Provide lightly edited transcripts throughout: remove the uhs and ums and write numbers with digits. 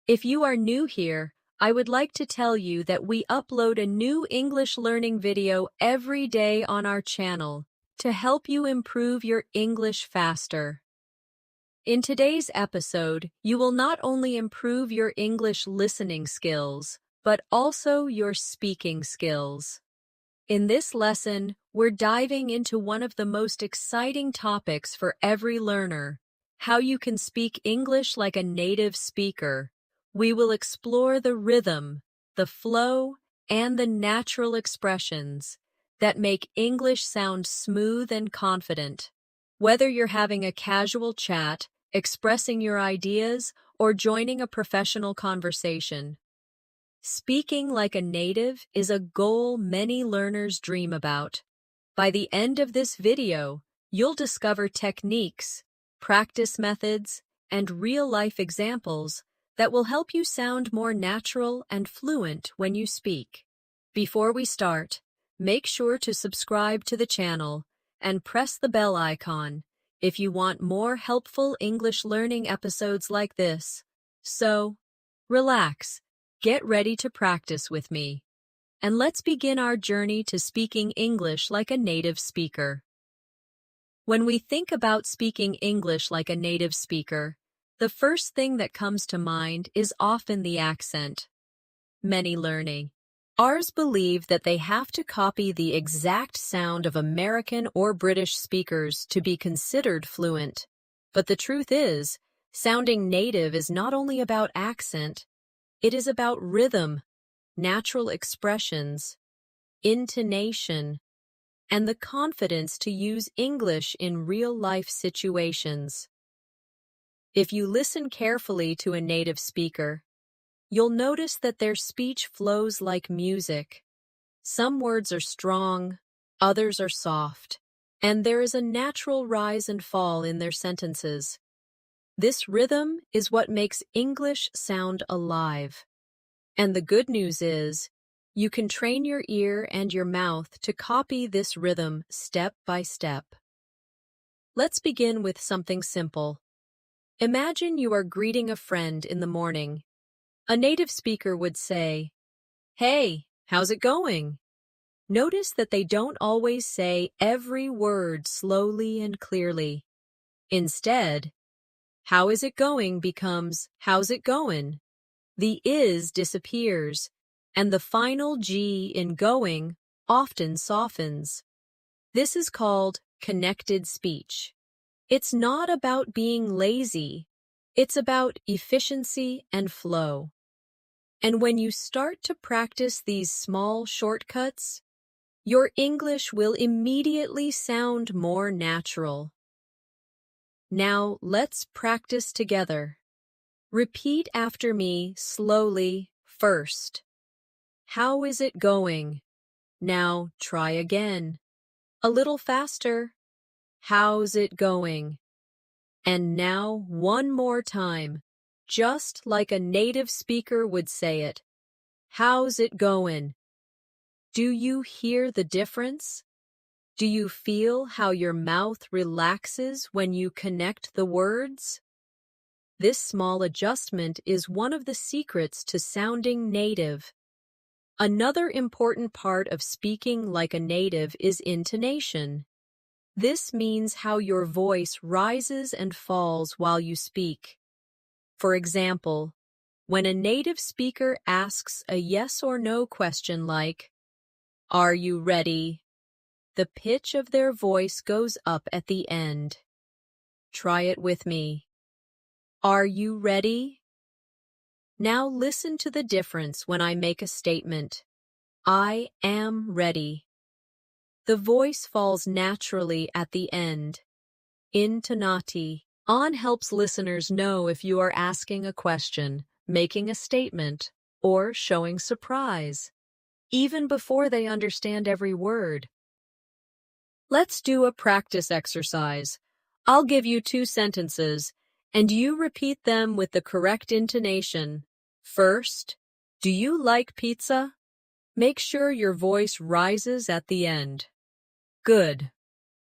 If you are new here, I would like to tell you that we upload a new English learning video every day on our channel to help you improve your English faster. In today's episode, you will not only improve your English listening skills, but also your speaking skills. In this lesson, we're diving into one of the most exciting topics for every learner: how you can speak English like a native speaker. We will explore the rhythm, the flow, and the natural expressions that make English sound smooth and confident. Whether you're having a casual chat, expressing your ideas, or joining a professional conversation, speaking like a native is a goal many learners dream about. By the end of this video, you'll discover techniques, practice methods, and real-life examples that will help you sound more natural and fluent when you speak. Before we start, make sure to subscribe to the channel and press the bell icon if you want more helpful English learning episodes like this. So, relax, get ready to practice with me, and let's begin our journey to speaking English like a native speaker. When we think about speaking English like a native speaker, the first thing that comes to mind is often the accent. Many learners believe that they have to copy the exact sound of American or British speakers to be considered fluent. But the truth is, sounding native is not only about accent, it is about rhythm, natural expressions, intonation, and the confidence to use English in real-life situations. If you listen carefully to a native speaker, you'll notice that their speech flows like music. Some words are strong, others are soft, and there is a natural rise and fall in their sentences. This rhythm is what makes English sound alive. And the good news is, you can train your ear and your mouth to copy this rhythm step by step. Let's begin with something simple. Imagine you are greeting a friend in the morning. A native speaker would say, "Hey, how's it going?" Notice that they don't always say every word slowly and clearly. Instead, "How is it going?" becomes "How's it goin'?" The is disappears, and the final G in going often softens. This is called connected speech. It's not about being lazy, it's about efficiency and flow. And when you start to practice these small shortcuts, your English will immediately sound more natural. Now let's practice together. Repeat after me slowly first. How is it going? Now try again. A little faster. How's it going? And now one more time, just like a native speaker would say it. How's it going? Do you hear the difference? Do you feel how your mouth relaxes when you connect the words? This small adjustment is one of the secrets to sounding native. Another important part of speaking like a native is intonation. This means how your voice rises and falls while you speak. For example, when a native speaker asks a yes or no question like, "Are you ready?" the pitch of their voice goes up at the end. Try it with me. Are you ready? Now listen to the difference when I make a statement. I am ready. The voice falls naturally at the end. Intonati on helps listeners know if you are asking a question, making a statement, or showing surprise, even before they understand every word. Let's do a practice exercise. I'll give you 2 sentences, and you repeat them with the correct intonation. First, do you like pizza? Make sure your voice rises at the end. Good.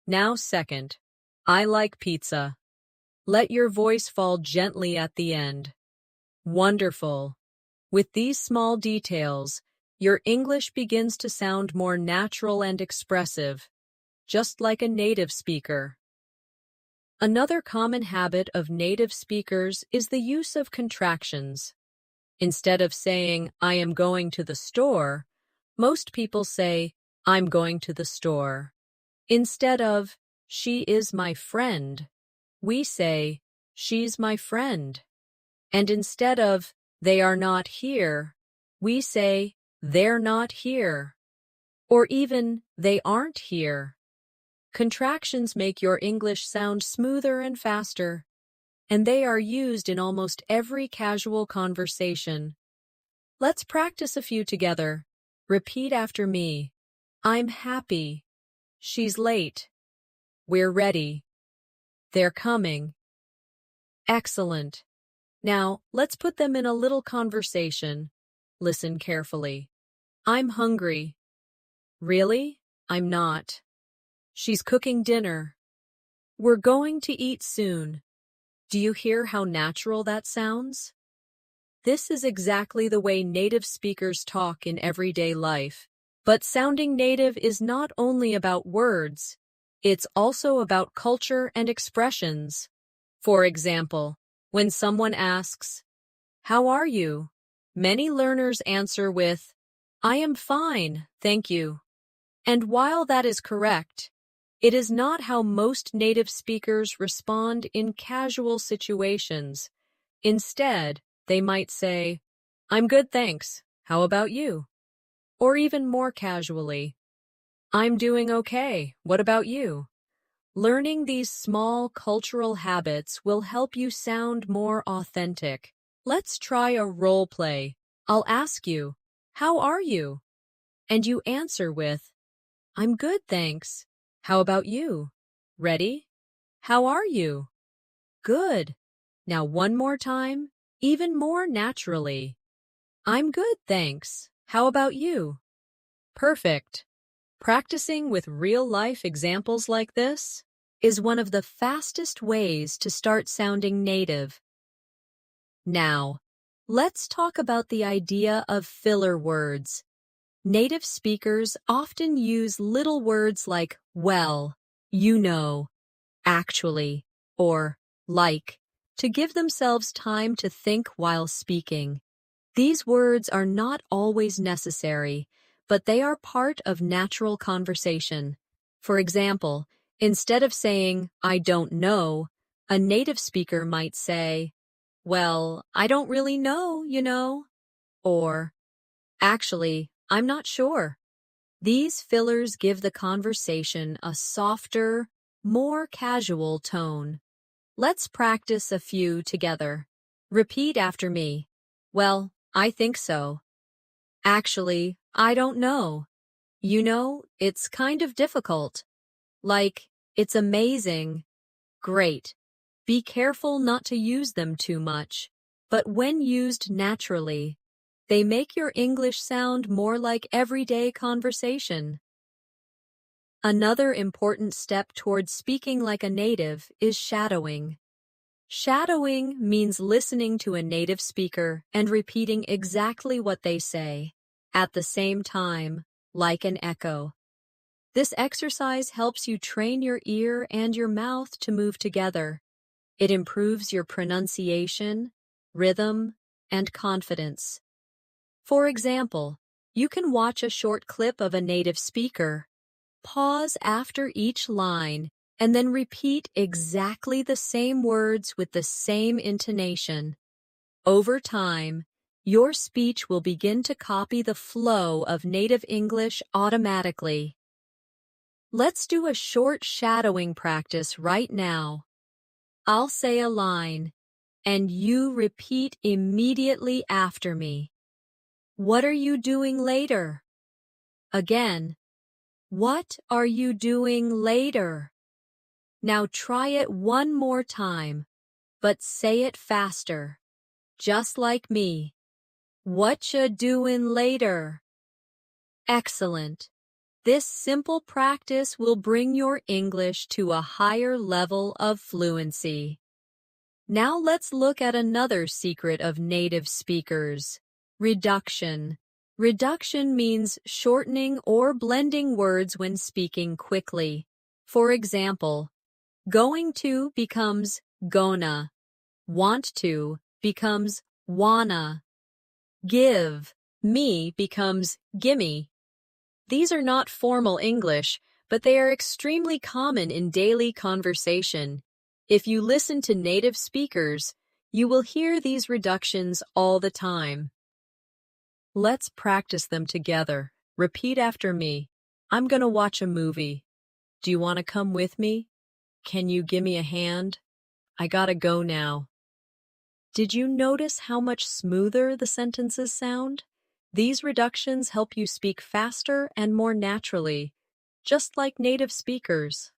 Now second, I like pizza. Let your voice fall gently at the end. Wonderful. With these small details, your English begins to sound more natural and expressive, just like a native speaker. Another common habit of native speakers is the use of contractions. Instead of saying, I am going to the store, most people say, I'm going to the store. Instead of, she is my friend, we say, she's my friend. And instead of, they are not here, we say, they're not here. Or even, they aren't here. Contractions make your English sound smoother and faster, and they are used in almost every casual conversation. Let's practice a few together. Repeat after me. I'm happy. She's late. We're ready. They're coming. Excellent. Now, let's put them in a little conversation. Listen carefully. I'm hungry. Really? I'm not. She's cooking dinner. We're going to eat soon. Do you hear how natural that sounds? This is exactly the way native speakers talk in everyday life. But sounding native is not only about words, it's also about culture and expressions. For example, when someone asks, "How are you?" many learners answer with, "I am fine, thank you." And while that is correct, it is not how most native speakers respond in casual situations. Instead, they might say, "I'm good, thanks. How about you?" Or even more casually, "I'm doing okay. What about you?" Learning these small cultural habits will help you sound more authentic. Let's try a role play. I'll ask you, "How are you?" And you answer with, "I'm good, thanks. How about you?" Ready? How are you? Good. Now one more time, even more naturally. I'm good, thanks. How about you? Perfect. Practicing with real-life examples like this is one of the fastest ways to start sounding native. Now, let's talk about the idea of filler words. Native speakers often use little words like well, you know, actually, or like to give themselves time to think while speaking. These words are not always necessary, but they are part of natural conversation. For example, instead of saying, "I don't know," a native speaker might say, "Well, I don't really know, you know," or, "Actually, I'm not sure." These fillers give the conversation a softer, more casual tone. Let's practice a few together. Repeat after me. Well, I think so. Actually, I don't know. You know, it's kind of difficult. Like, it's amazing. Great. Be careful not to use them too much, but when used naturally, they make your English sound more like everyday conversation. Another important step towards speaking like a native is shadowing. Shadowing means listening to a native speaker and repeating exactly what they say, at the same time, like an echo. This exercise helps you train your ear and your mouth to move together. It improves your pronunciation, rhythm, and confidence. For example, you can watch a short clip of a native speaker, pause after each line, and then repeat exactly the same words with the same intonation. Over time, your speech will begin to copy the flow of native English automatically. Let's do a short shadowing practice right now. I'll say a line, and you repeat immediately after me. What are you doing later? Again, what are you doing later? Now try it one more time, but say it faster. Just like me. What you doing later? Excellent. This simple practice will bring your English to a higher level of fluency. Now let's look at another secret of native speakers: reduction. Reduction means shortening or blending words when speaking quickly. For example, going to becomes gonna, want to becomes wanna, give me becomes gimme. These are not formal English, but they are extremely common in daily conversation. If you listen to native speakers, you will hear these reductions all the time. Let's practice them together. Repeat after me. I'm gonna watch a movie. Do you want to come with me? Can you give me a hand? I gotta go now. Did you notice how much smoother the sentences sound? These reductions help you speak faster and more naturally, just like native speakers.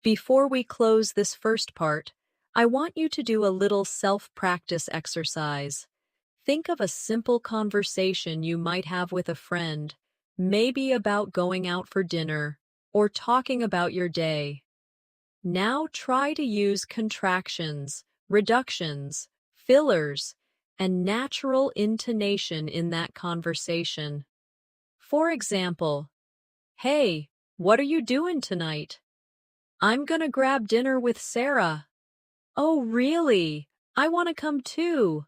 Before we close this first part, I want you to do a little self-practice exercise. Think of a simple conversation you might have with a friend, maybe about going out for dinner or talking about your day. Now try to use contractions, reductions, fillers, and natural intonation in that conversation. For example, "Hey, what are you doing tonight?" "I'm gonna grab dinner with Sarah." "Oh, really? I want to come too."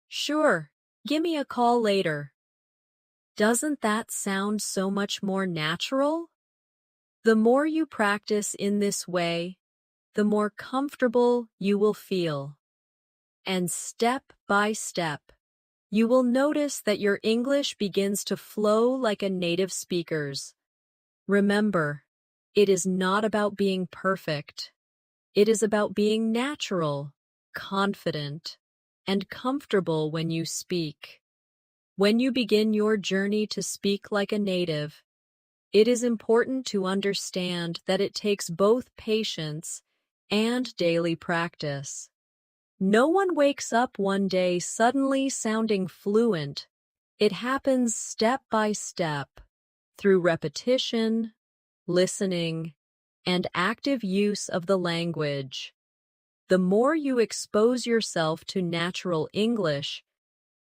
"Sure, give me a call later." Doesn't that sound so much more natural? The more you practice in this way, the more comfortable you will feel. And step by step, you will notice that your English begins to flow like a native speaker's. Remember, it is not about being perfect. It is about being natural, confident, and comfortable when you speak. When you begin your journey to speak like a native, it is important to understand that it takes both patience and daily practice. No one wakes up one day suddenly sounding fluent. It happens step by step, through repetition, listening, and active use of the language. The more you expose yourself to natural English,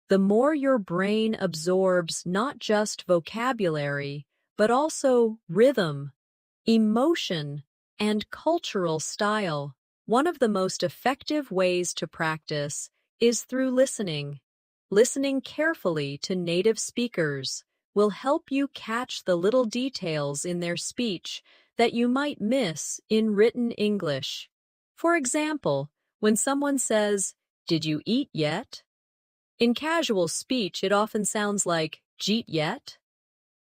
the more your brain absorbs not just vocabulary, but also rhythm, emotion, and cultural style. One of the most effective ways to practice is through listening. Listening carefully to native speakers will help you catch the little details in their speech that you might miss in written English. For example, when someone says, "Did you eat yet?" In casual speech, it often sounds like, "Jeet yet?"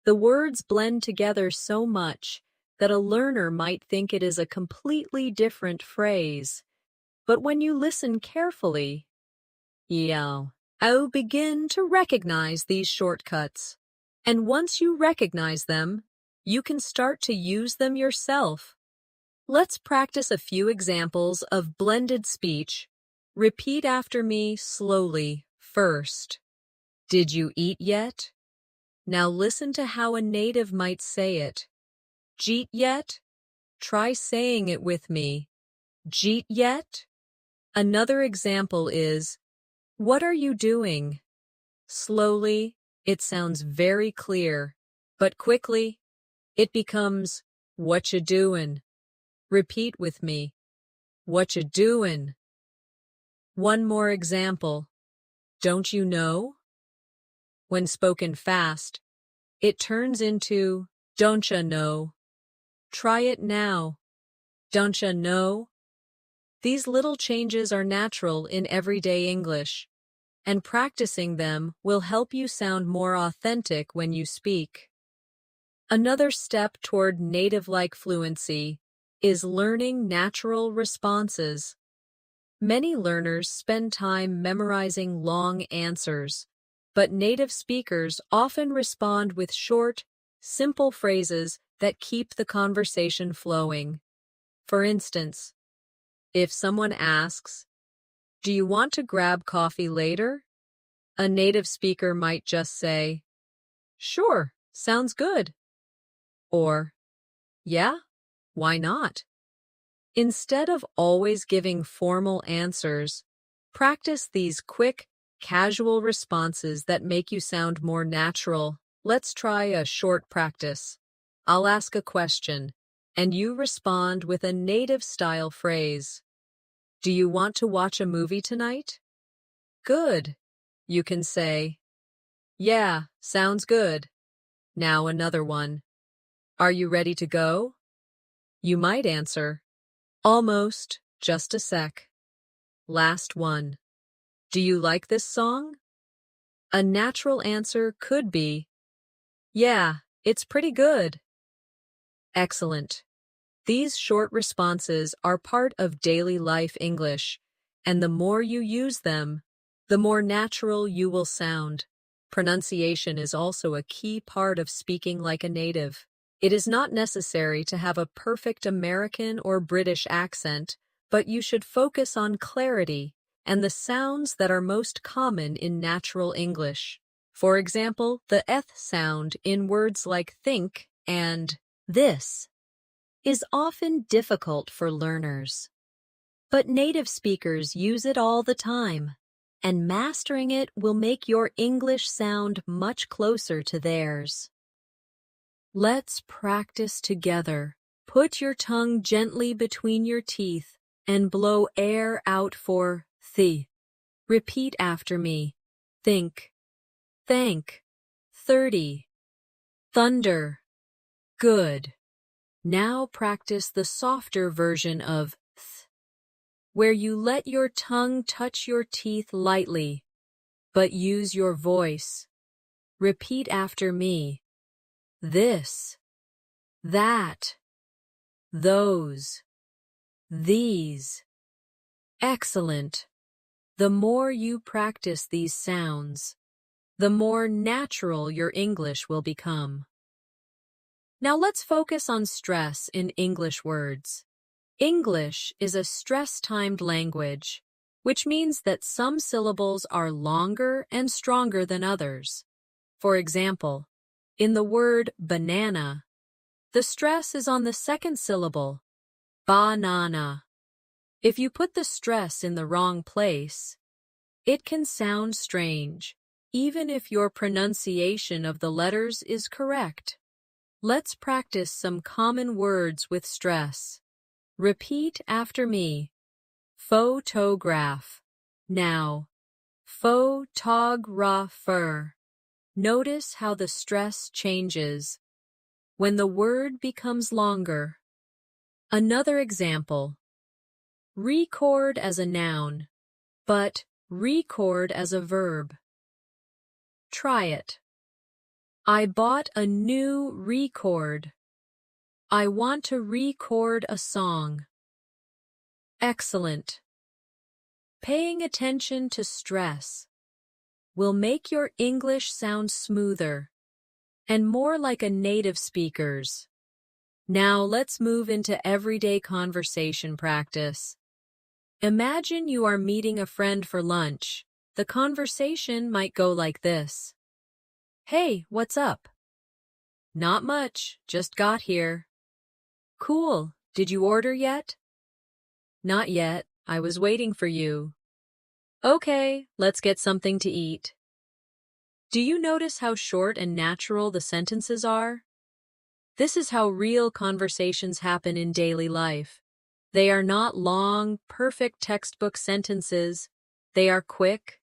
The words blend together so much that a learner might think it is a completely different phrase. But when you listen carefully, you'll begin to recognize these shortcuts. And once you recognize them, you can start to use them yourself. Let's practice a few examples of blended speech. Repeat after me slowly first. Did you eat yet? Now listen to how a native might say it. Jeet yet? Try saying it with me. Jeet yet? Another example is, what are you doing? Slowly, it sounds very clear, but quickly, it becomes, what you doing? Repeat with me. What you doing? One more example. Don't you know? When spoken fast, it turns into, don't ya know? Try it now. Don't ya know? These little changes are natural in everyday English, and practicing them will help you sound more authentic when you speak. Another step toward native-like fluency is learning natural responses. Many learners spend time memorizing long answers, but native speakers often respond with short, simple phrases that keep the conversation flowing. For instance, if someone asks, "Do you want to grab coffee later?" a native speaker might just say, "Sure, sounds good." Or, "Yeah, why not?" Instead of always giving formal answers, practice these quick, casual responses that make you sound more natural. Let's try a short practice. I'll ask a question, and you respond with a native-style phrase. Do you want to watch a movie tonight? Good. You can say, yeah, sounds good. Now another one. Are you ready to go? You might answer, almost, just a sec. Last one. Do you like this song? A natural answer could be, yeah, it's pretty good. Excellent. These short responses are part of daily life English, and the more you use them, the more natural you will sound. Pronunciation is also a key part of speaking like a native. It is not necessary to have a perfect American or British accent, but you should focus on clarity and the sounds that are most common in natural English. For example, the th sound in words like think and this is often difficult for learners. But native speakers use it all the time, and mastering it will make your English sound much closer to theirs. Let's practice together. Put your tongue gently between your teeth and blow air out for th. Repeat after me. Think, thank, 30. Thunder, good. Now practice the softer version of th, where you let your tongue touch your teeth lightly, but use your voice. Repeat after me. This, that, those, these. Excellent. The more you practice these sounds, the more natural your English will become. Now let's focus on stress in English words. English is a stress-timed language, which means that some syllables are longer and stronger than others. For example, in the word banana, the stress is on the second syllable, banana. If you put the stress in the wrong place, it can sound strange, even if your pronunciation of the letters is correct. Let's practice some common words with stress. Repeat after me. Photograph. Now, photographer. Notice how the stress changes when the word becomes longer. Another example. Record as a noun, but record as a verb. Try it. I bought a new record. I want to record a song. Excellent. Paying attention to stress will make your English sound smoother and more like a native speaker's. Now let's move into everyday conversation practice. Imagine you are meeting a friend for lunch. The conversation might go like this. Hey, what's up? Not much, just got here. Cool, did you order yet? Not yet, I was waiting for you. Okay, let's get something to eat. Do you notice how short and natural the sentences are? This is how real conversations happen in daily life. They are not long, perfect textbook sentences. They are quick,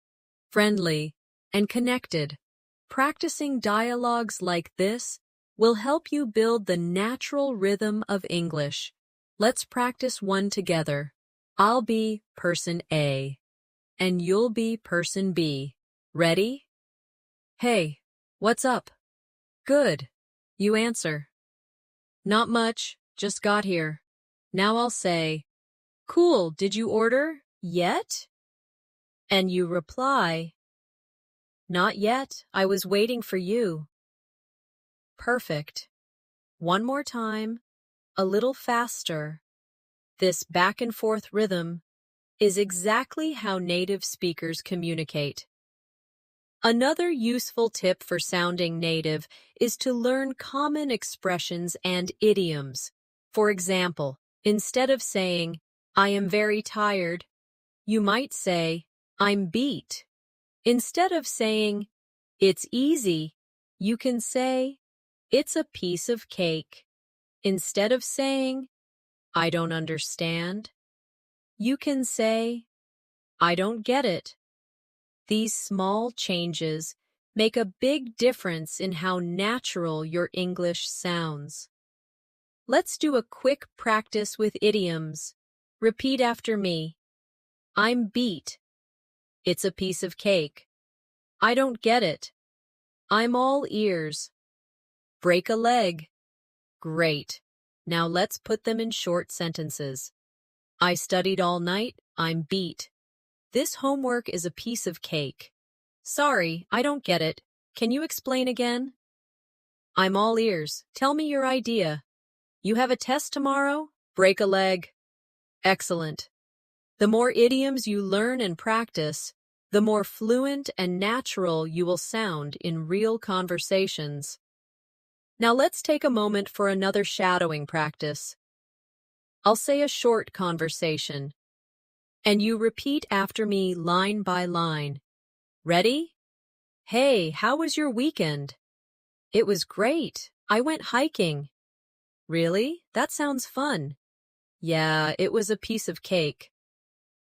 friendly, and connected. Practicing dialogues like this will help you build the natural rhythm of English. Let's practice one together. I'll be person A, and you'll be person B. Ready? Hey, what's up? Good. You answer. Not much, just got here. Now I'll say, cool, did you order yet? And you reply, not yet, I was waiting for you. Perfect. One more time, a little faster. This back and forth rhythm is exactly how native speakers communicate. Another useful tip for sounding native is to learn common expressions and idioms. For example, Instead of saying, I am very tired, you might say, I'm beat. Instead of saying, it's easy, you can say, it's a piece of cake. Instead of saying, I don't understand, you can say, I don't get it. These small changes make a big difference in how natural your English sounds. Let's do a quick practice with idioms. Repeat after me. I'm beat. It's a piece of cake. I don't get it. I'm all ears. Break a leg. Great. Now let's put them in short sentences. I studied all night. I'm beat. This homework is a piece of cake. Sorry, I don't get it. Can you explain again? I'm all ears. Tell me your idea. You have a test tomorrow? Break a leg. Excellent. The more idioms you learn and practice, the more fluent and natural you will sound in real conversations. Now let's take a moment for another shadowing practice. I'll say a short conversation, and you repeat after me line by line. Ready? Hey, how was your weekend? It was great. I went hiking. Really? That sounds fun. Yeah, it was a piece of cake.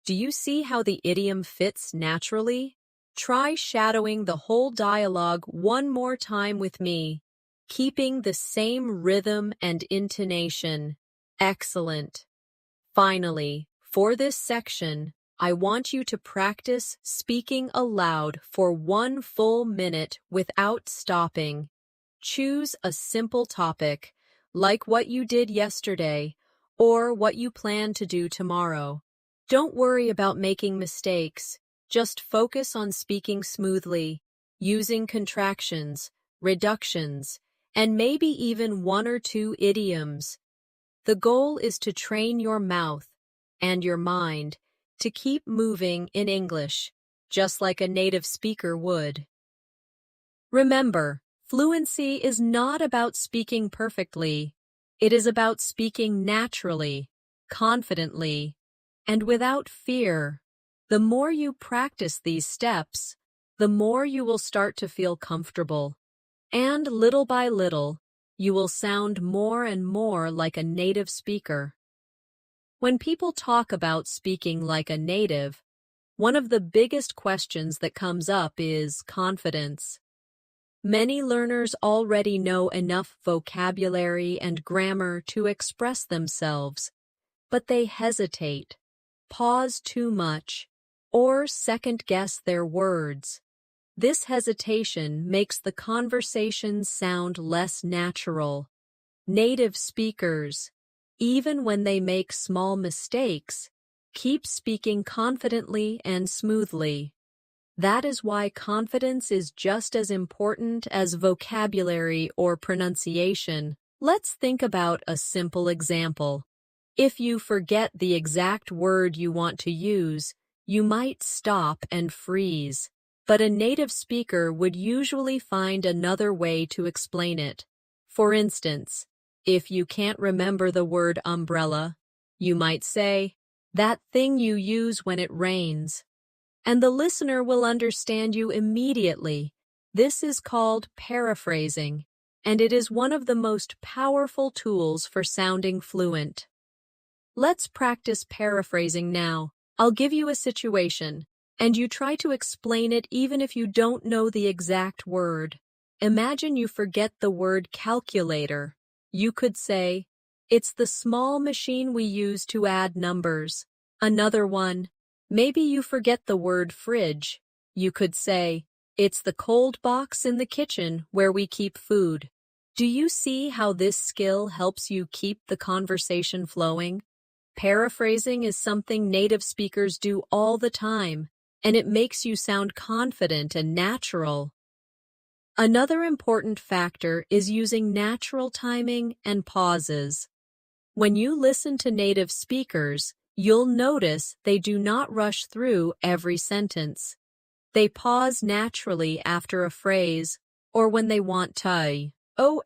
Do you see how the idiom fits naturally? Try shadowing the whole dialogue one more time with me, keeping the same rhythm and intonation. Excellent. Finally, for this section, I want you to practice speaking aloud for 1 full minute without stopping. Choose a simple topic, like what you did yesterday or what you plan to do tomorrow. Don't worry about making mistakes. Just focus on speaking smoothly, using contractions, reductions, and maybe even 1 or 2 idioms. The goal is to train your mouth and your mind to keep moving in English, just like a native speaker would. Remember, fluency is not about speaking perfectly. It is about speaking naturally, confidently, and without fear. The more you practice these steps, the more you will start to feel comfortable. And little by little, you will sound more and more like a native speaker. When people talk about speaking like a native, one of the biggest questions that comes up is confidence. Many learners already know enough vocabulary and grammar to express themselves, but they hesitate, pause too much, or second-guess their words. This hesitation makes the conversation sound less natural. Native speakers, even when they make small mistakes, keep speaking confidently and smoothly. That is why confidence is just as important as vocabulary or pronunciation. Let's think about a simple example. If you forget the exact word you want to use, you might stop and freeze. But a native speaker would usually find another way to explain it. For instance, if you can't remember the word umbrella, you might say, that thing you use when it rains. And the listener will understand you immediately. This is called paraphrasing, and it is one of the most powerful tools for sounding fluent. Let's practice paraphrasing now. I'll give you a situation, and you try to explain it even if you don't know the exact word. Imagine you forget the word calculator. You could say, it's the small machine we use to add numbers. Another one. Maybe you forget the word fridge. You could say, it's the cold box in the kitchen where we keep food. Do you see how this skill helps you keep the conversation flowing? Paraphrasing is something native speakers do all the time, and it makes you sound confident and natural. Another important factor is using natural timing and pauses. When you listen to native speakers, you'll notice they do not rush through every sentence. They pause naturally after a phrase or when they want to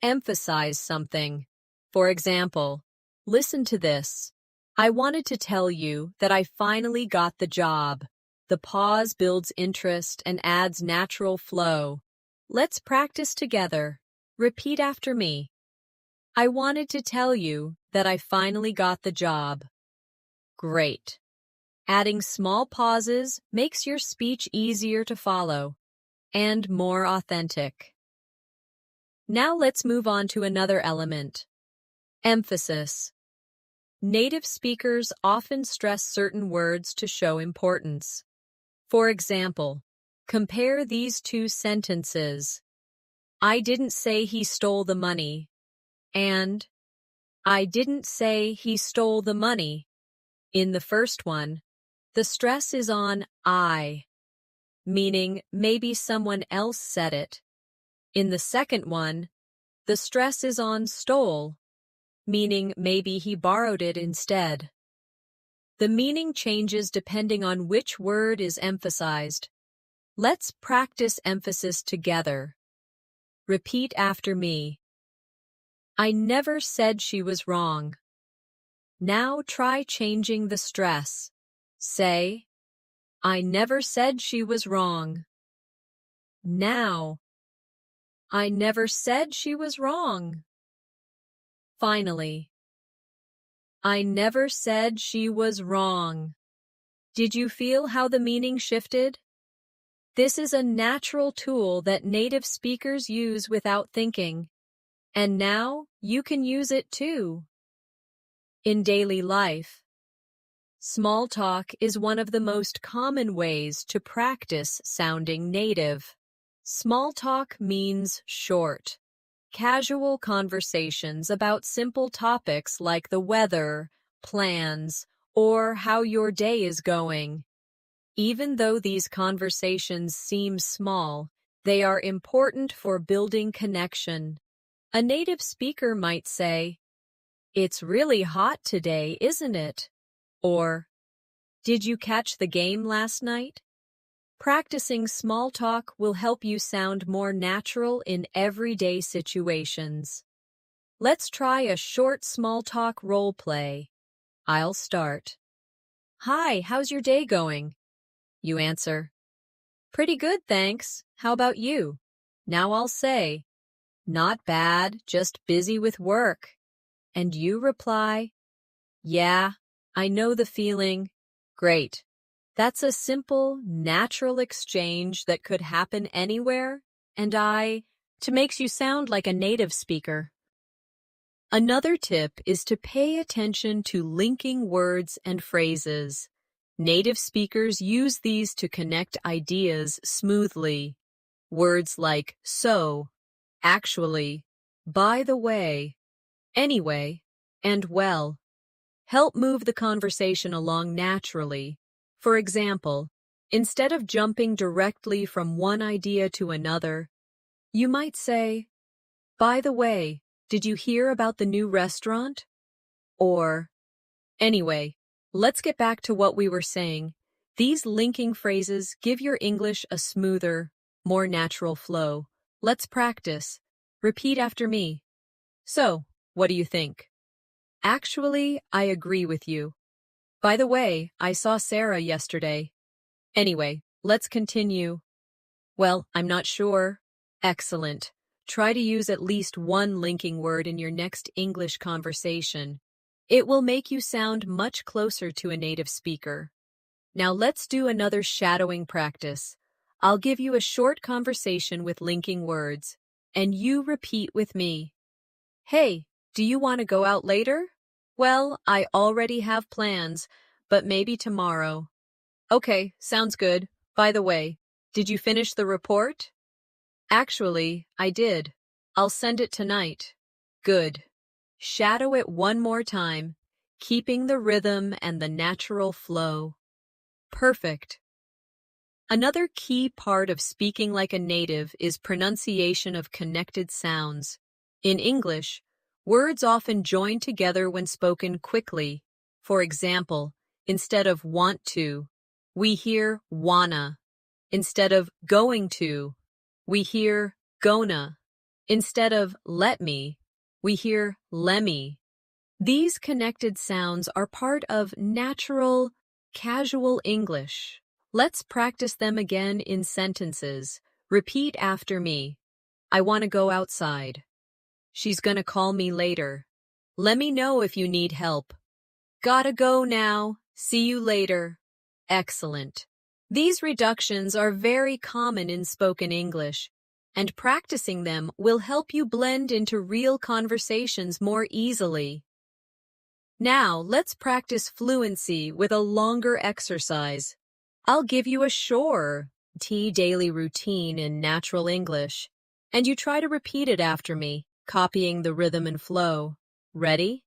emphasize something. For example, Listen to this. I wanted to tell you that I finally got the job. The pause builds interest and adds natural flow. Let's practice together. Repeat after me. I wanted to tell you that I finally got the job. Great. Adding small pauses makes your speech easier to follow and more authentic. Now let's move on to another element. Emphasis. Native speakers often stress certain words to show importance. For example, compare these two sentences. I didn't say he stole the money, and I didn't say he stole the money. In the first one, the stress is on I, meaning maybe someone else said it. In the second one, the stress is on stole, meaning maybe he borrowed it instead. The meaning changes depending on which word is emphasized. Let's practice emphasis together. Repeat after me. I never said she was wrong. Now try changing the stress. Say, I never said she was wrong. Now, I never said she was wrong. Finally, I never said she was wrong. Did you feel how the meaning shifted? This is a natural tool that native speakers use without thinking, and now you can use it too. In daily life, small talk is one of the most common ways to practice sounding native. Small talk means short, casual conversations about simple topics like the weather, plans, or how your day is going. Even though these conversations seem small, they are important for building connection. A native speaker might say, "It's really hot today, isn't it?" Or, "Did you catch the game last night?" Practicing small talk will help you sound more natural in everyday situations. Let's try a short small talk role play. I'll start. Hi, how's your day going? You answer, pretty good, thanks. How about you? Now I'll say, not bad, just busy with work. And you reply, yeah, I know the feeling. Great. That's a simple, natural exchange that could happen anywhere, and to makes you sound like a native speaker. Another tip is to pay attention to linking words and phrases. Native speakers use these to connect ideas smoothly. Words like so, actually, by the way, anyway, and well help move the conversation along naturally. For example, instead of jumping directly from one idea to another, you might say, by the way, did you hear about the new restaurant? Or, anyway, let's get back to what we were saying. These linking phrases give your English a smoother, more natural flow. Let's practice. Repeat after me. So, what do you think? Actually, I agree with you. By the way, I saw Sarah yesterday. Anyway, let's continue. Well, I'm not sure. Excellent. Try to use at least one linking word in your next English conversation. It will make you sound much closer to a native speaker. Now let's do another shadowing practice. I'll give you a short conversation with linking words, and you repeat with me. Hey, do you want to go out later? Well, I already have plans, but maybe tomorrow. Okay, sounds good. By the way, did you finish the report? Actually, I did. I'll send it tonight. Good. Shadow it one more time, keeping the rhythm and the natural flow. Perfect. Another key part of speaking like a native is pronunciation of connected sounds. In English, words often join together when spoken quickly. For example, instead of want to, we hear wanna. Instead of going to, we hear gonna. Instead of let me, we hear lemme. These connected sounds are part of natural, casual English. Let's practice them again in sentences. Repeat after me. I want to go outside. She's gonna call me later. Let me know if you need help. Gotta go now. See you later. Excellent. These reductions are very common in spoken English, and practicing them will help you blend into real conversations more easily. Now, let's practice fluency with a longer exercise. I'll give you a short daily routine in natural English, and you try to repeat it after me, copying the rhythm and flow. Ready?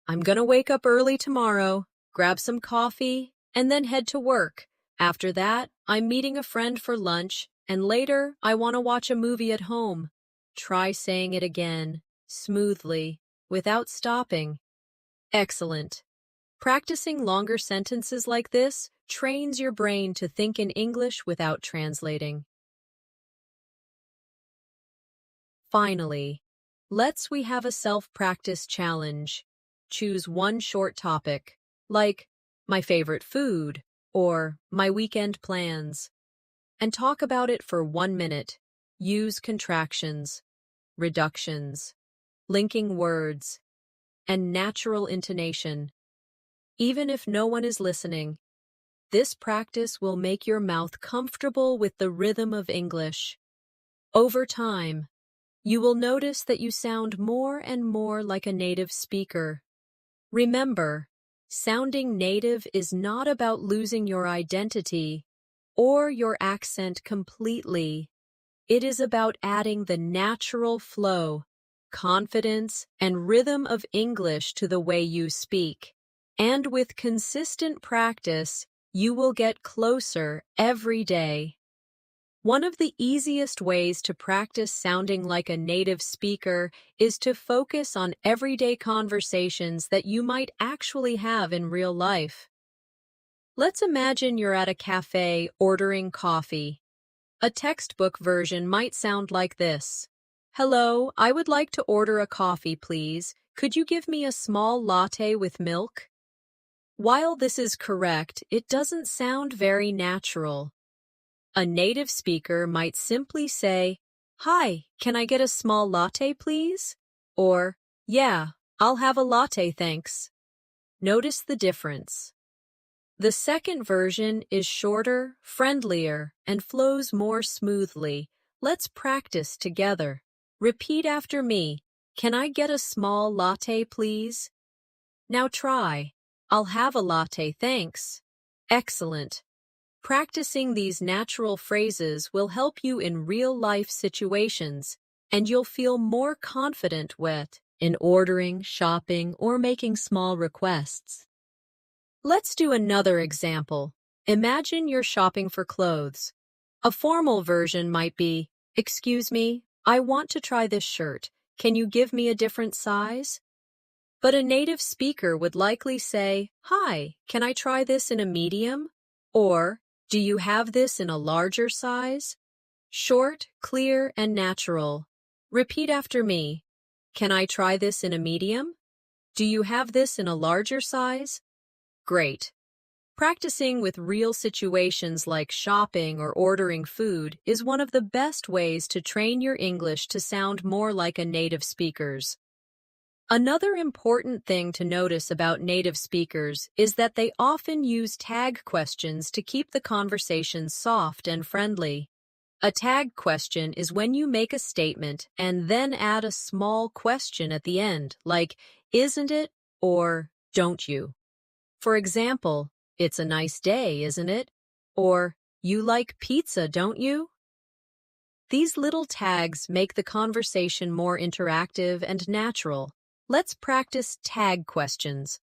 I'm gonna wake up early tomorrow, grab some coffee, and then head to work. After that, I'm meeting a friend for lunch, and later I want to watch a movie at home. Try saying it again, smoothly, without stopping. Excellent. Practicing longer sentences like this trains your brain to think in English without translating. Finally, we have a self-practice challenge. Choose one short topic, like my favorite food or my weekend plans, and talk about it for 1 minute. Use contractions, reductions, linking words, and natural intonation. Even if no one is listening, this practice will make your mouth comfortable with the rhythm of English. Over time, you will notice that you sound more and more like a native speaker. Remember, sounding native is not about losing your identity or your accent completely. It is about adding the natural flow, confidence, and rhythm of English to the way you speak. And with consistent practice, you will get closer every day. One of the easiest ways to practice sounding like a native speaker is to focus on everyday conversations that you might actually have in real life. Let's imagine you're at a cafe ordering coffee. A textbook version might sound like this. Hello, I would like to order a coffee, please. Could you give me a small latte with milk? While this is correct, it doesn't sound very natural. A native speaker might simply say, Hi, can I get a small latte, please? Or, Yeah, I'll have a latte, thanks. Notice the difference. The second version is shorter, friendlier, and flows more smoothly. Let's practice together. Repeat after me. Can I get a small latte, please? Now try. I'll have a latte, thanks. Excellent. Practicing these natural phrases will help you in real-life situations, and you'll feel more confident in ordering, shopping, or making small requests. Let's do another example. Imagine you're shopping for clothes. A formal version might be, Excuse me, I want to try this shirt. Can you give me a different size? But a native speaker would likely say, Hi, can I try this in a medium? Or, do you have this in a larger size? Short, clear, and natural. Repeat after me. Can I try this in a medium? Do you have this in a larger size? Great. Practicing with real situations like shopping or ordering food is one of the best ways to train your English to sound more like a native speaker's. Another important thing to notice about native speakers is that they often use tag questions to keep the conversation soft and friendly. A tag question is when you make a statement and then add a small question at the end, like, isn't it? Or, don't you? For example, it's a nice day, isn't it? Or, you like pizza, don't you? These little tags make the conversation more interactive and natural. Let's practice tag questions.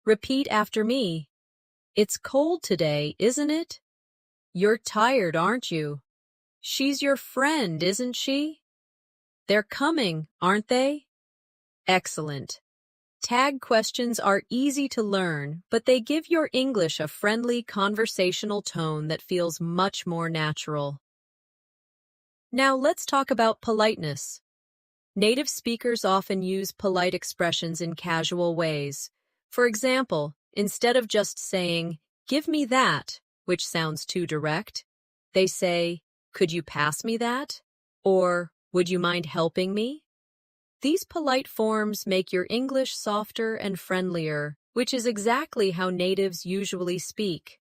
Repeat after me. It's cold today, isn't it? You're tired, aren't you? She's your friend, isn't she? They're coming, aren't they? Excellent. Tag questions are easy to learn, but they give your English a friendly conversational tone that feels much more natural. Now let's talk about politeness. Native speakers often use polite expressions in casual ways. For example, instead of just saying, "Give me that," which sounds too direct, they say, "Could you pass me that?" Or, "Would you mind helping me?" These polite forms make your English softer and friendlier, which is exactly how natives usually speak.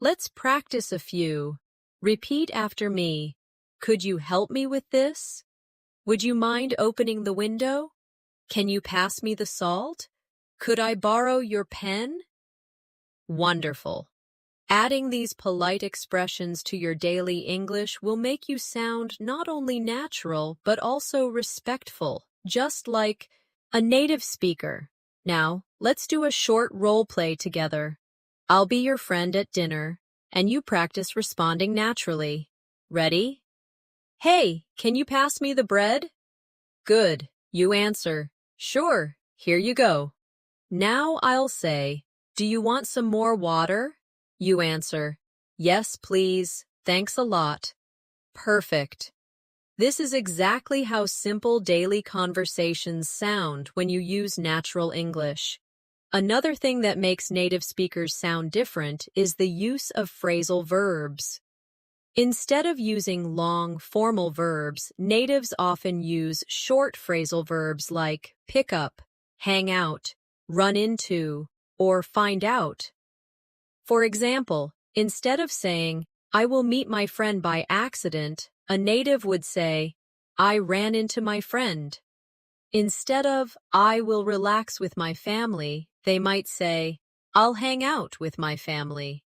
Let's practice a few. Repeat after me. Could you help me with this? Would you mind opening the window? Can you pass me the salt? Could I borrow your pen? Wonderful. Adding these polite expressions to your daily English will make you sound not only natural, but also respectful, just like a native speaker. Now, let's do a short role play together. I'll be your friend at dinner, and you practice responding naturally. Ready? Hey, can you pass me the bread? Good. You answer, sure, here you go. Now I'll say, do you want some more water? You answer, yes, please, thanks a lot. Perfect. This is exactly how simple daily conversations sound when you use natural English. Another thing that makes native speakers sound different is the use of phrasal verbs. Instead of using long, formal verbs, natives often use short phrasal verbs like pick up, hang out, run into, or find out. For example, instead of saying, "I will meet my friend by accident," a native would say, "I ran into my friend." Instead of, "I will relax with my family," they might say, "I'll hang out with my family."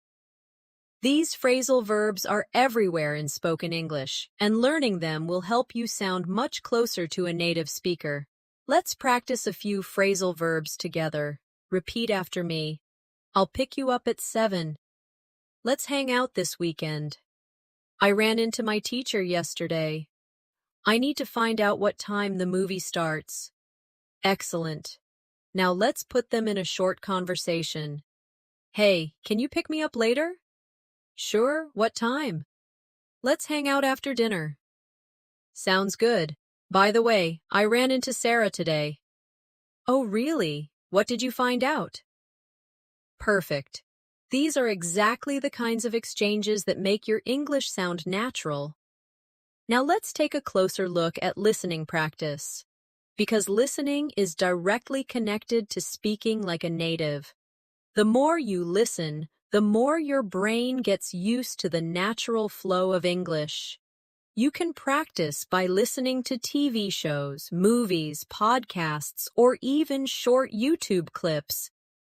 These phrasal verbs are everywhere in spoken English, and learning them will help you sound much closer to a native speaker. Let's practice a few phrasal verbs together. Repeat after me. I'll pick you up at 7. Let's hang out this weekend. I ran into my teacher yesterday. I need to find out what time the movie starts. Excellent. Now let's put them in a short conversation. Hey, can you pick me up later? Sure, what time? Let's hang out after dinner. Sounds good. By the way, I ran into Sarah today. Oh, really? What did you find out? Perfect. These are exactly the kinds of exchanges that make your English sound natural. Now let's take a closer look at listening practice, because listening is directly connected to speaking like a native. The more you listen, the more your brain gets used to the natural flow of English. You can practice by listening to TV shows, movies, podcasts, or even short YouTube clips.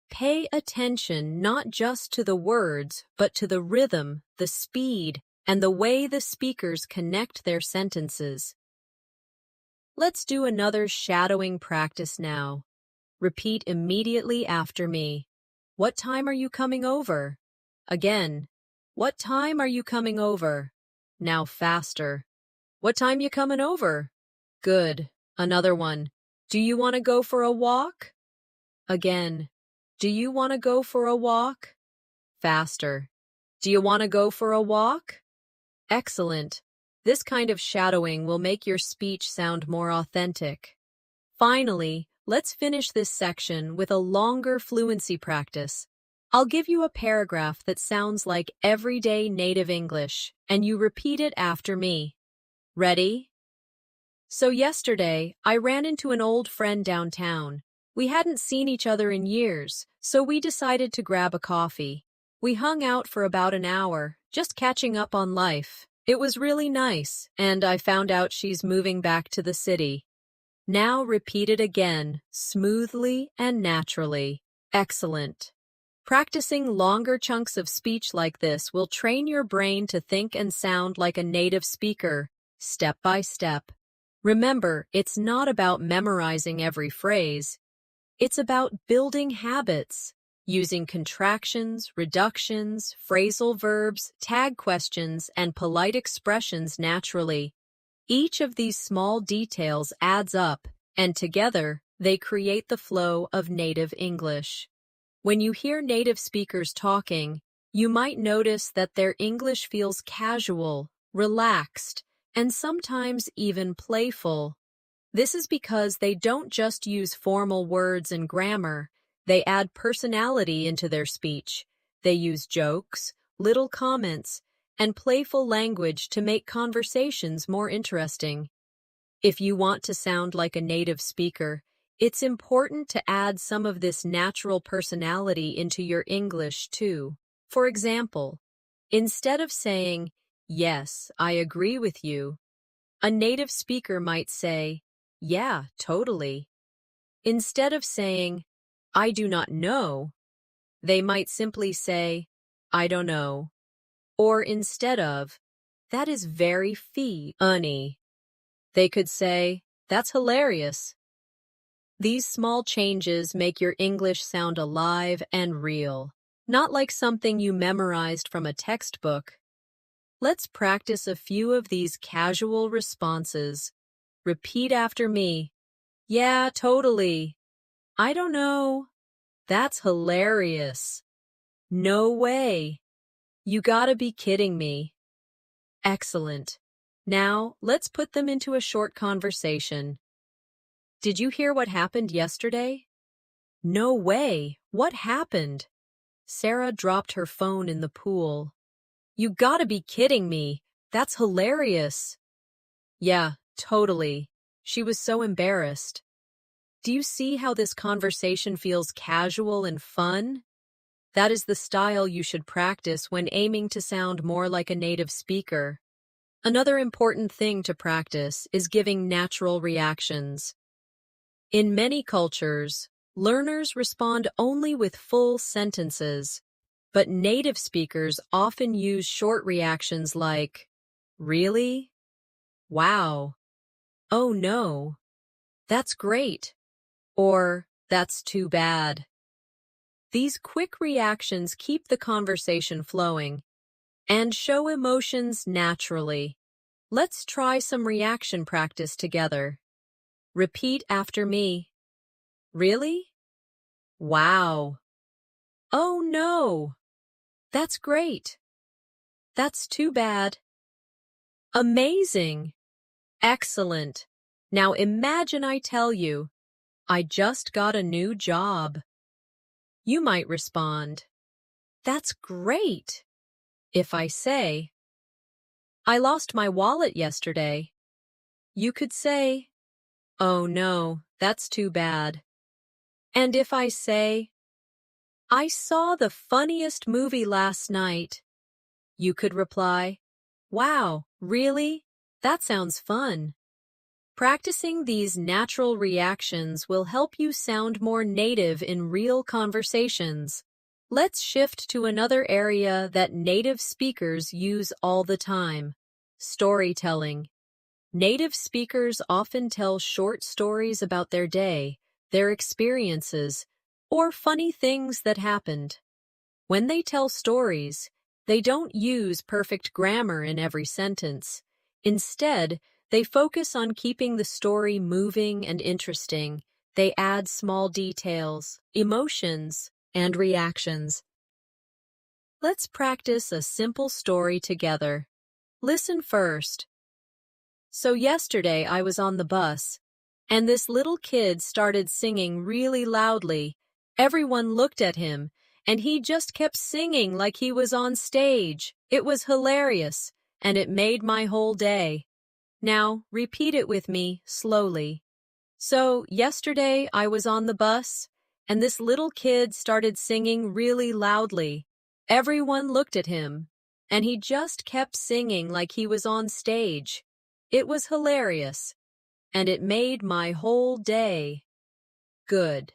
Pay attention not just to the words, but to the rhythm, the speed, and the way the speakers connect their sentences. Let's do another shadowing practice now. Repeat immediately after me. What time are you coming over? Again. What time are you coming over? Now faster. What time you coming over? Good. Another one. Do you want to go for a walk? Again. Do you want to go for a walk? Faster. Do you want to go for a walk? Excellent. This kind of shadowing will make your speech sound more authentic. Finally, let's finish this section with a longer fluency practice. I'll give you a paragraph that sounds like everyday native English, and you repeat it after me. Ready? So yesterday, I ran into an old friend downtown. We hadn't seen each other in years, so we decided to grab a coffee. We hung out for about an hour, just catching up on life. It was really nice, and I found out she's moving back to the city. Now repeat it again, smoothly and naturally. Excellent. Practicing longer chunks of speech like this will train your brain to think and sound like a native speaker, step by step. Remember, it's not about memorizing every phrase. It's about building habits, using contractions, reductions, phrasal verbs, tag questions, and polite expressions naturally. Each of these small details adds up, and together, they create the flow of native English. When you hear native speakers talking, you might notice that their English feels casual, relaxed, and sometimes even playful. This is because they don't just use formal words and grammar, they add personality into their speech. They use jokes, little comments, and playful language to make conversations more interesting. If you want to sound like a native speaker, it's important to add some of this natural personality into your English too. For example, instead of saying, "Yes, I agree with you," a native speaker might say, "Yeah, totally." Instead of saying, "I do not know," they might simply say, "I don't know." Or instead of, "That is very funny," they could say, "That's hilarious." These small changes make your English sound alive and real, not like something you memorized from a textbook. Let's practice a few of these casual responses. Repeat after me. "Yeah, totally." "I don't know." "That's hilarious." "No way." "You gotta be kidding me." Excellent. Now, let's put them into a short conversation. "Did you hear what happened yesterday?" "No way. What happened?" "Sarah dropped her phone in the pool." "You gotta be kidding me. That's hilarious." "Yeah, totally. She was so embarrassed." Do you see how this conversation feels casual and fun? That is the style you should practice when aiming to sound more like a native speaker. Another important thing to practice is giving natural reactions. In many cultures, learners respond only with full sentences, but native speakers often use short reactions like, "Really? Wow. Oh no. That's great." Or, "That's too bad." These quick reactions keep the conversation flowing and show emotions naturally. Let's try some reaction practice together. Repeat after me. "Really? Wow. Oh no. That's great. That's too bad. Amazing. Excellent. Now imagine I tell you, 'I just got a new job.' You might respond, 'That's great.' If I say, 'I lost my wallet yesterday,' you could say, 'Oh no, that's too bad.' And if I say, 'I saw the funniest movie last night,' you could reply, 'Wow, really? That sounds fun.' Practicing these natural reactions will help you sound more native in real conversations. Let's shift to another area that native speakers use all the time: storytelling. Native speakers often tell short stories about their day, their experiences, or funny things that happened. When they tell stories, they don't use perfect grammar in every sentence. Instead, they focus on keeping the story moving and interesting. They add small details, emotions, and reactions. Let's practice a simple story together. Listen first. "So yesterday I was on the bus, and this little kid started singing really loudly. Everyone looked at him, and he just kept singing like he was on stage. It was hilarious, and it made my whole day." Now, repeat it with me, slowly. "So yesterday I was on the bus, and this little kid started singing really loudly. Everyone looked at him, and he just kept singing like he was on stage. It was hilarious, and it made my whole day." Good.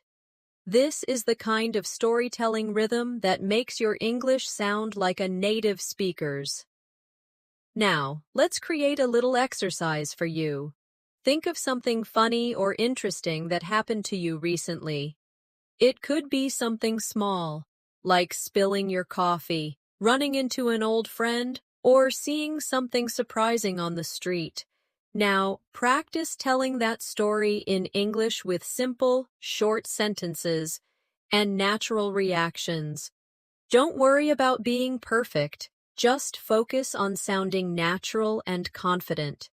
This is the kind of storytelling rhythm that makes your English sound like a native speaker's. Now, let's create a little exercise for you. Think of something funny or interesting that happened to you recently. It could be something small, like spilling your coffee, running into an old friend, or seeing something surprising on the street. Now, practice telling that story in English with simple, short sentences and natural reactions. Don't worry about being perfect. Just focus on sounding natural and confident.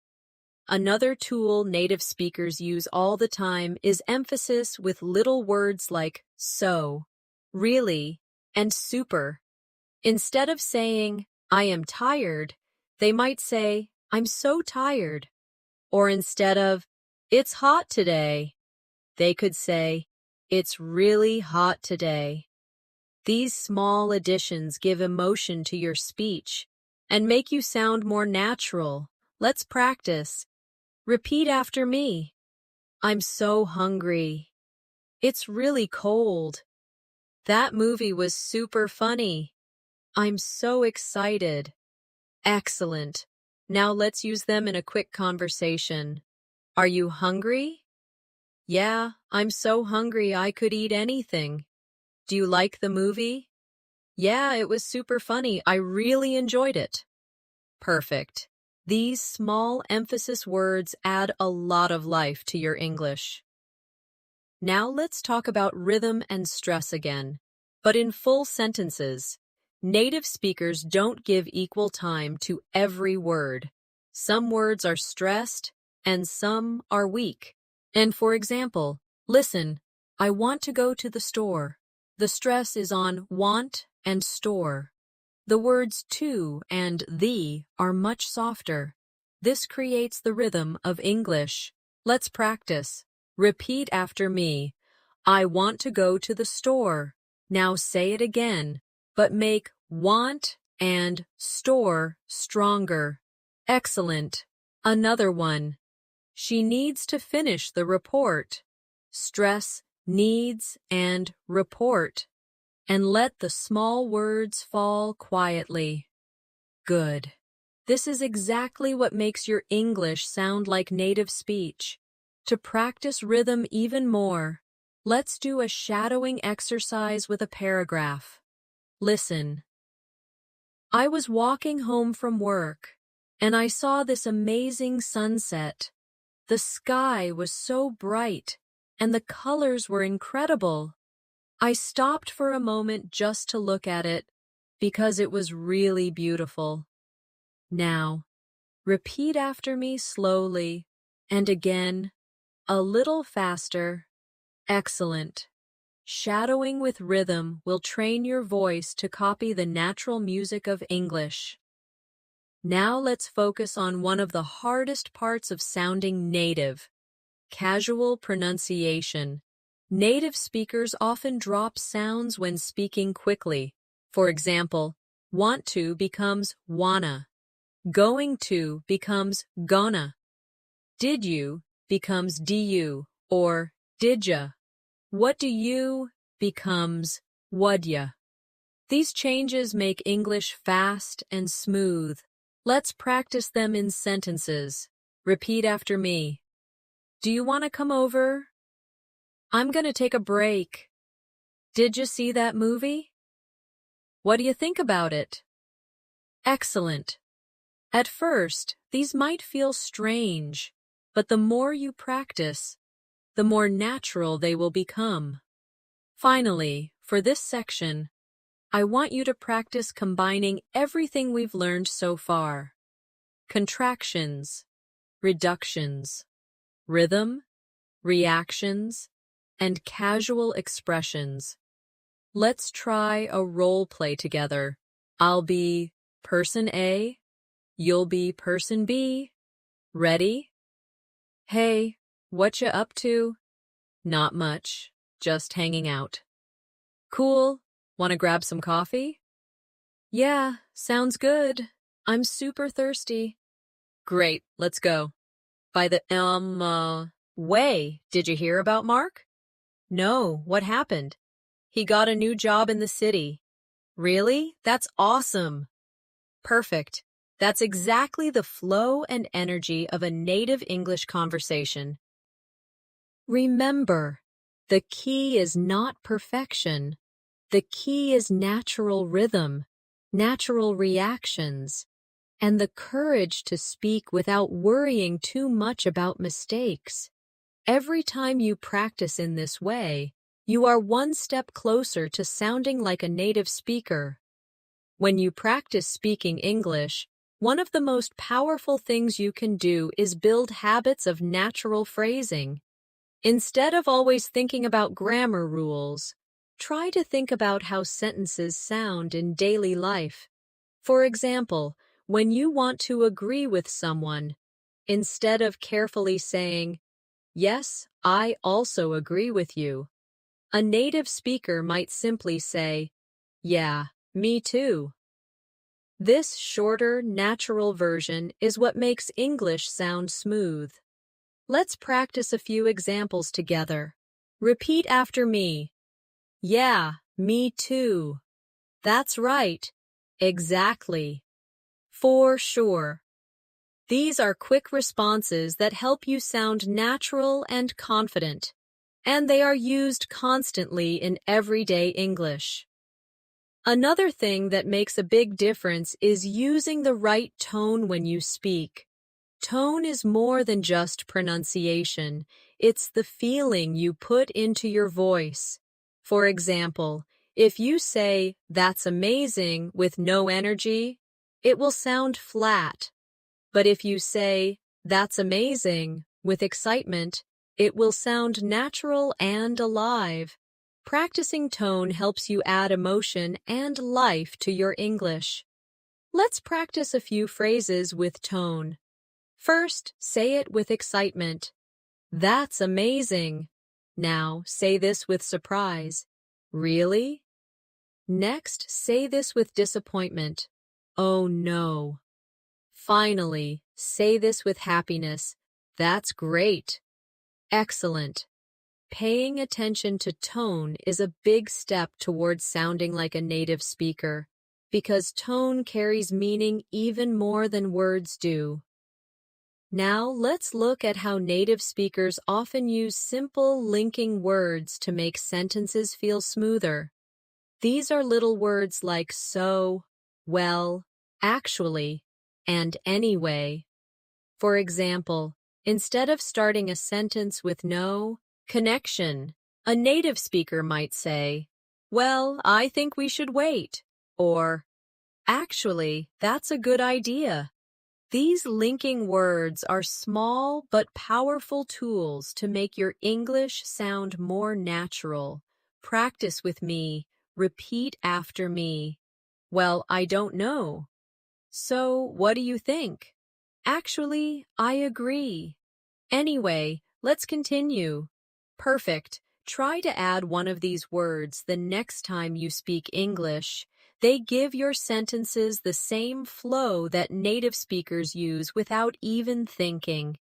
Another tool native speakers use all the time is emphasis with little words like so, really, and super. Instead of saying, I am tired, they might say, I'm so tired. Or instead of, it's hot today, they could say, it's really hot today. These small additions give emotion to your speech and make you sound more natural. Let's practice. Repeat after me. I'm so hungry. It's really cold. That movie was super funny. I'm so excited. Excellent. Now let's use them in a quick conversation. Are you hungry? Yeah, I'm so hungry I could eat anything. Do you like the movie? Yeah, it was super funny. I really enjoyed it. Perfect. These small emphasis words add a lot of life to your English. Now let's talk about rhythm and stress again, but in full sentences. Native speakers don't give equal time to every word. Some words are stressed and some are weak. And for example, listen, I want to go to the store. The stress is on want and store. The words to and the are much softer. This creates the rhythm of English. Let's practice. Repeat after me. I want to go to the store. Now say it again, but make want and store stronger. Excellent. Another one. She needs to finish the report. Stress needs and report. And let the small words fall quietly. Good. This is exactly what makes your English sound like native speech. To practice rhythm even more, let's do a shadowing exercise with a paragraph. Listen. I was walking home from work, and I saw this amazing sunset. The sky was so bright, and the colors were incredible. I stopped for a moment just to look at it, because it was really beautiful. Now, repeat after me slowly, and again, a little faster. Excellent. Shadowing with rhythm will train your voice to copy the natural music of English. Now let's focus on one of the hardest parts of sounding native, casual pronunciation. Native speakers often drop sounds when speaking quickly. For example, want to becomes wanna. Going to becomes gonna. Did you becomes du or didya. What do you becomes what'ya. These changes make English fast and smooth. Let's practice them in sentences. Repeat after me. Do you want to come over? I'm going to take a break. Did you see that movie? What do you think about it? Excellent. At first, these might feel strange, but the more you practice, the more natural they will become. Finally, for this section, I want you to practice combining everything we've learned so far. Contractions, reductions, rhythm, reactions, and casual expressions. Let's try a role play together. I'll be person A, you'll be person B. Ready? Hey, what you up to? Not much, just hanging out. Cool, wanna grab some coffee? Yeah, sounds good. I'm super thirsty. Great, let's go. By the, way, did you hear about Mark? No, what happened? He got a new job in the city. Really? That's awesome. Perfect. That's exactly the flow and energy of a native English conversation. Remember, the key is not perfection. The key is natural rhythm, natural reactions, and the courage to speak without worrying too much about mistakes. Every time you practice in this way, you are one step closer to sounding like a native speaker. When you practice speaking English, One of the most powerful things you can do is build habits of natural phrasing. Instead of always thinking about grammar rules, try to think about how sentences sound in daily life. For example, when you want to agree with someone, instead of carefully saying, "Yes, I also agree with you," a native speaker might simply say, "Yeah, me too." This shorter, natural version is what makes English sound smooth. Let's practice a few examples together. Repeat after me. Yeah, me too. That's right. Exactly. For sure. These are quick responses that help you sound natural and confident, and they are used constantly in everyday English. Another thing that makes a big difference is using the right tone when you speak. Tone is more than just pronunciation. It's the feeling you put into your voice. For example, if you say, "That's amazing," with no energy, it will sound flat. But if you say, "That's amazing," with excitement, it will sound natural and alive. Practicing tone helps you add emotion and life to your English. Let's practice a few phrases with tone. First, say it with excitement. "That's amazing." Now, say this with surprise. "Really?" Next, say this with disappointment. "Oh no." Finally, say this with happiness. "That's great." Excellent. Paying attention to tone is a big step towards sounding like a native speaker, because tone carries meaning even more than words do. Now, let's look at how native speakers often use simple linking words to make sentences feel smoother. These are little words like "so," "well," "actually," and "anyway." For example, instead of starting a sentence with "no" connection, a native speaker might say, "Well, I think we should wait," or "Actually, that's a good idea." These linking words are small but powerful tools to make your English sound more natural. Practice with me. Repeat after me. "Well, I don't know." "So, what do you think?" "Actually, I agree." "Anyway, let's continue." Perfect. Try to add one of these words the next time you speak English. They give your sentences the same flow that native speakers use without even thinking.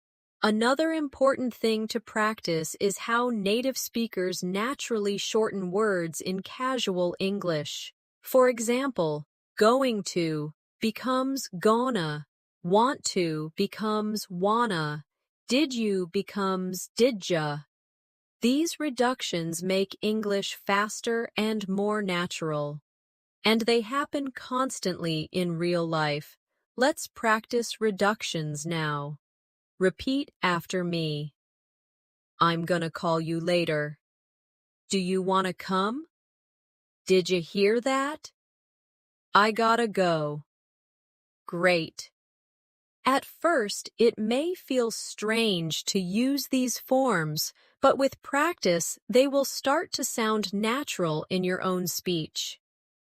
Another important thing to practice is how native speakers naturally shorten words in casual English. For example, "going to" becomes "gonna," "want to" becomes "wanna," "did you" becomes "didja." These reductions make English faster and more natural. And they happen constantly in real life. Let's practice reductions now. Repeat after me. "I'm gonna call you later." "Do you wanna come?" "Did you hear that?" "I gotta go." Great. At first, it may feel strange to use these forms, but with practice, they will start to sound natural in your own speech.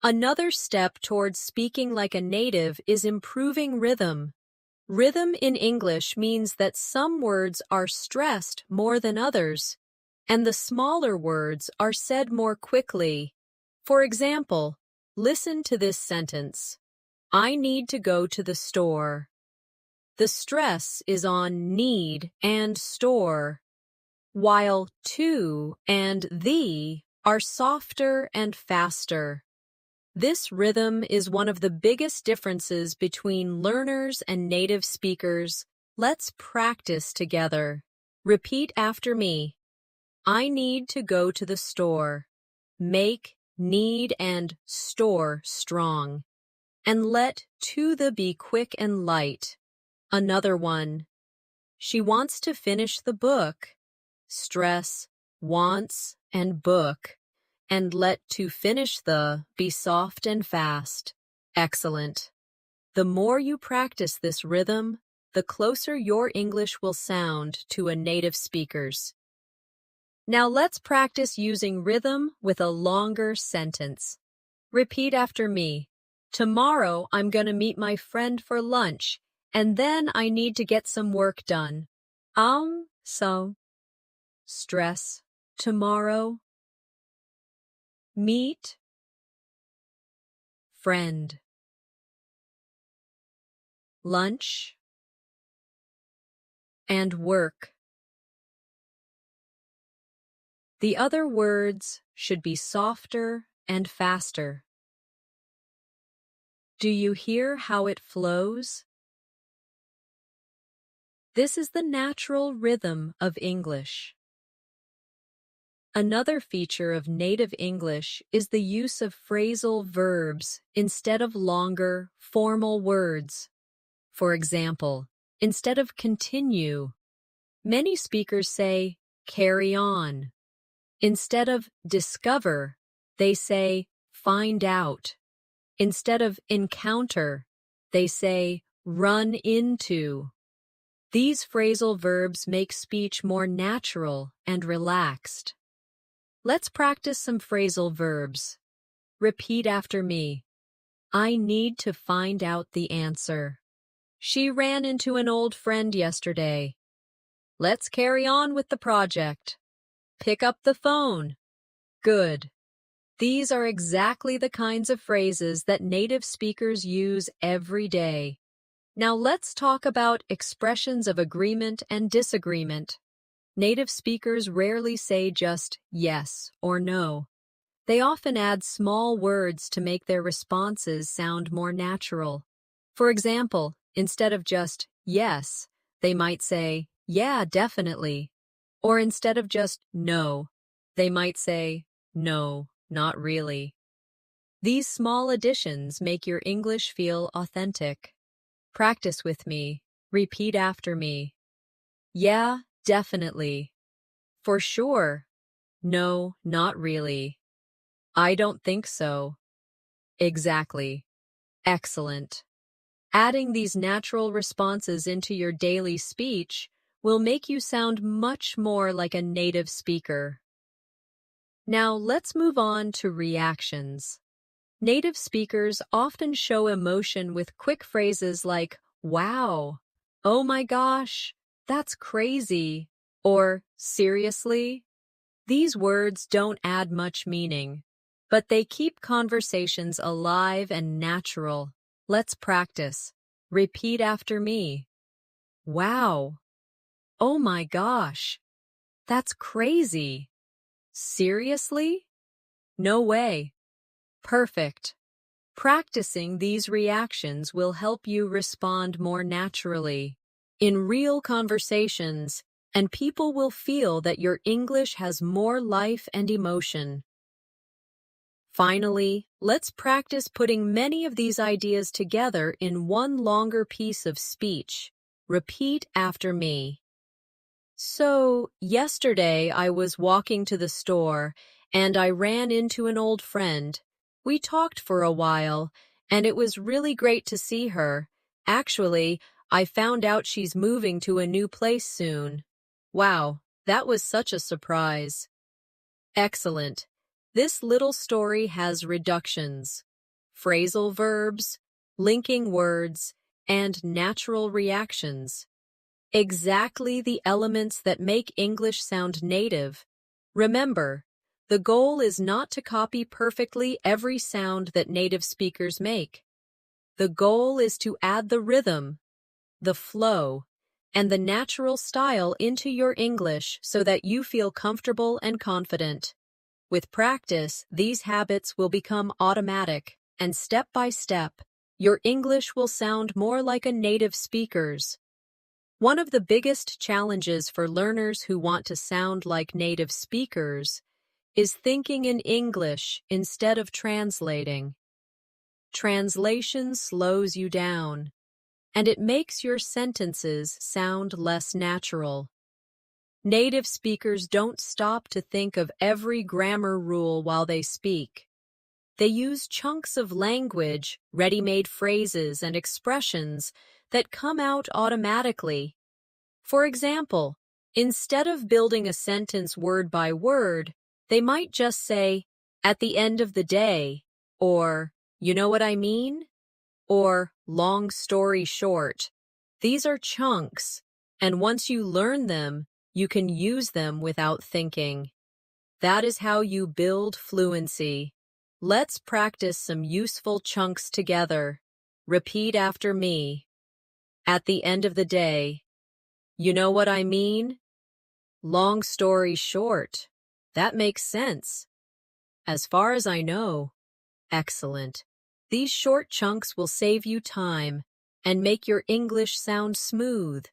Another step towards speaking like a native is improving rhythm. Rhythm in English means that some words are stressed more than others, and the smaller words are said more quickly. For example, listen to this sentence. "I need to go to the store." The stress is on need and store, while to and the are softer and faster. This rhythm is one of the biggest differences between learners and native speakers. Let's practice together. Repeat after me. "I need to go to the store." Make need and store strong, and let to the be quick and light. Another one. "She wants to finish the book." Stress wants and book, and let to finish the be soft and fast. Excellent. The more you practice this rhythm, the closer your English will sound to a native speaker's. Now let's practice using rhythm with a longer sentence. Repeat after me. Tomorrow I'm gonna meet my friend for lunch, and then I need to get some work done. So. Stress. Tomorrow. Meet. Friend. Lunch. And work. The other words should be softer and faster. Do you hear how it flows? This is the natural rhythm of English. Another feature of native English is the use of phrasal verbs instead of longer, formal words. For example, instead of continue, many speakers say carry on. Instead of discover, they say find out. Instead of encounter, they say run into. These phrasal verbs make speech more natural and relaxed. Let's practice some phrasal verbs. Repeat after me. I need to find out the answer. She ran into an old friend yesterday. Let's carry on with the project. Pick up the phone. Good. These are exactly the kinds of phrases that native speakers use every day. Now let's talk about expressions of agreement and disagreement. Native speakers rarely say just yes or no. They often add small words to make their responses sound more natural. For example, instead of just yes, they might say, yeah, definitely. Or instead of just no, they might say, no, not really. These small additions make your English feel authentic. Practice with me. Repeat after me. Yeah, definitely. For sure. No, not really. I don't think so. Exactly. Excellent. Adding these natural responses into your daily speech will make you sound much more like a native speaker. Now let's move on to reactions. Native speakers often show emotion with quick phrases like, wow, oh my gosh, that's crazy, or seriously? These words don't add much meaning, but they keep conversations alive and natural. Let's practice. Repeat after me. Wow. Oh my gosh. That's crazy. Seriously? No way. Perfect. Practicing these reactions will help you respond more naturally in real conversations, and people will feel that your English has more life and emotion. Finally, let's practice putting many of these ideas together in one longer piece of speech. Repeat after me. So, yesterday I was walking to the store and I ran into an old friend. We talked for a while, and it was really great to see her. Actually, I found out she's moving to a new place soon. Wow, that was such a surprise. Excellent. This little story has reductions, phrasal verbs, linking words, and natural reactions. Exactly the elements that make English sound native. Remember, the goal is not to copy perfectly every sound that native speakers make. The goal is to add the rhythm, the flow, and the natural style into your English so that you feel comfortable and confident. With practice, these habits will become automatic, and step by step, your English will sound more like a native speaker's. One of the biggest challenges for learners who want to sound like native speakers is thinking in English instead of translating. Translation slows you down, and it makes your sentences sound less natural. Native speakers don't stop to think of every grammar rule while they speak. They use chunks of language, ready-made phrases, and expressions that come out automatically. For example, instead of building a sentence word by word, they might just say, "at the end of the day," or "you know what I mean?" or "long story short." These are chunks, and once you learn them, you can use them without thinking. That is how you build fluency. Let's practice some useful chunks together. Repeat after me. At the end of the day. You know what I mean? Long story short. That makes sense. As far as I know. Excellent. These short chunks will save you time and make your English sound smooth,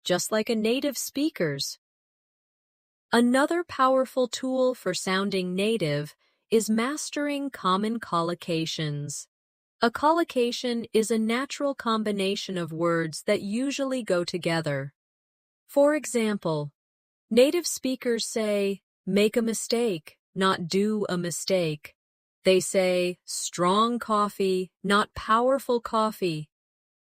just like a native speaker's. Another powerful tool for sounding native is mastering common collocations. A collocation is a natural combination of words that usually go together. For example, native speakers say, "make a mistake," not "do a mistake." They say, "strong coffee," not "powerful coffee."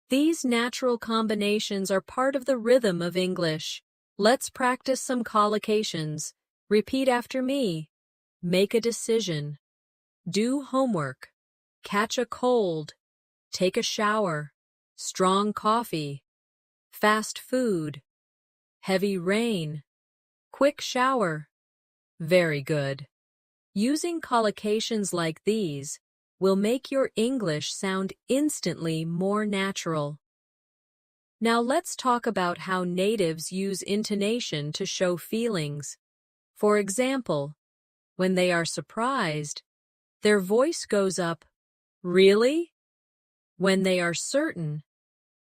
These natural combinations are part of the rhythm of English. Let's practice some collocations. Repeat after me. Make a decision. Do homework. Catch a cold. Take a shower. Strong coffee. Fast food. Heavy rain. Quick shower. Very good. Using collocations like these will make your English sound instantly more natural. Now let's talk about how natives use intonation to show feelings. For example, when they are surprised, their voice goes up, "Really?" When they are certain,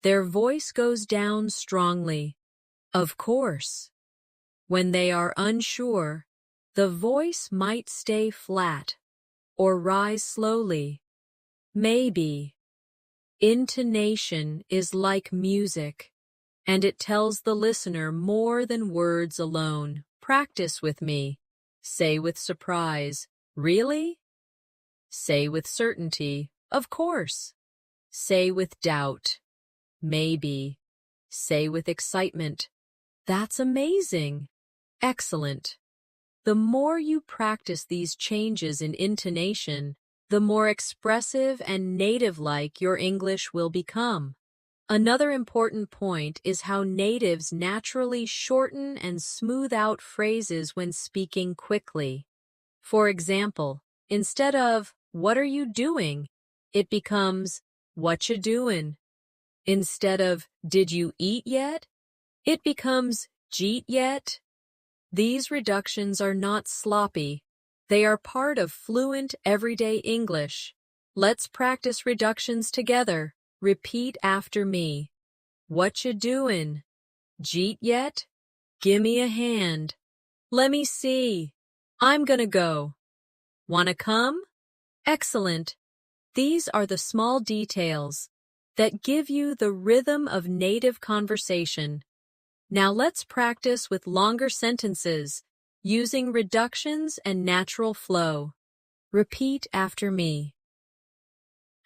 their voice goes down strongly, "Of course." When they are unsure, the voice might stay flat or rise slowly. Maybe. Intonation is like music, and it tells the listener more than words alone. Practice with me. Say with surprise, "Really?" Say with certainty, "Of course." Say with doubt, "Maybe." Say with excitement, "That's amazing." Excellent. The more you practice these changes in intonation, the more expressive and native-like your English will become. Another important point is how natives naturally shorten and smooth out phrases when speaking quickly. For example, instead of "what are you doing?" it becomes "what you doing?" Instead of "did you eat yet?" it becomes "jeet yet?" These reductions are not sloppy. They are part of fluent everyday English. Let's practice reductions together. Repeat after me. What you doin'? Jeet yet? Gimme a hand. Lemme see. I'm gonna go. Wanna come? Excellent. These are the small details that give you the rhythm of native conversation. Now let's practice with longer sentences, using reductions and natural flow. Repeat after me.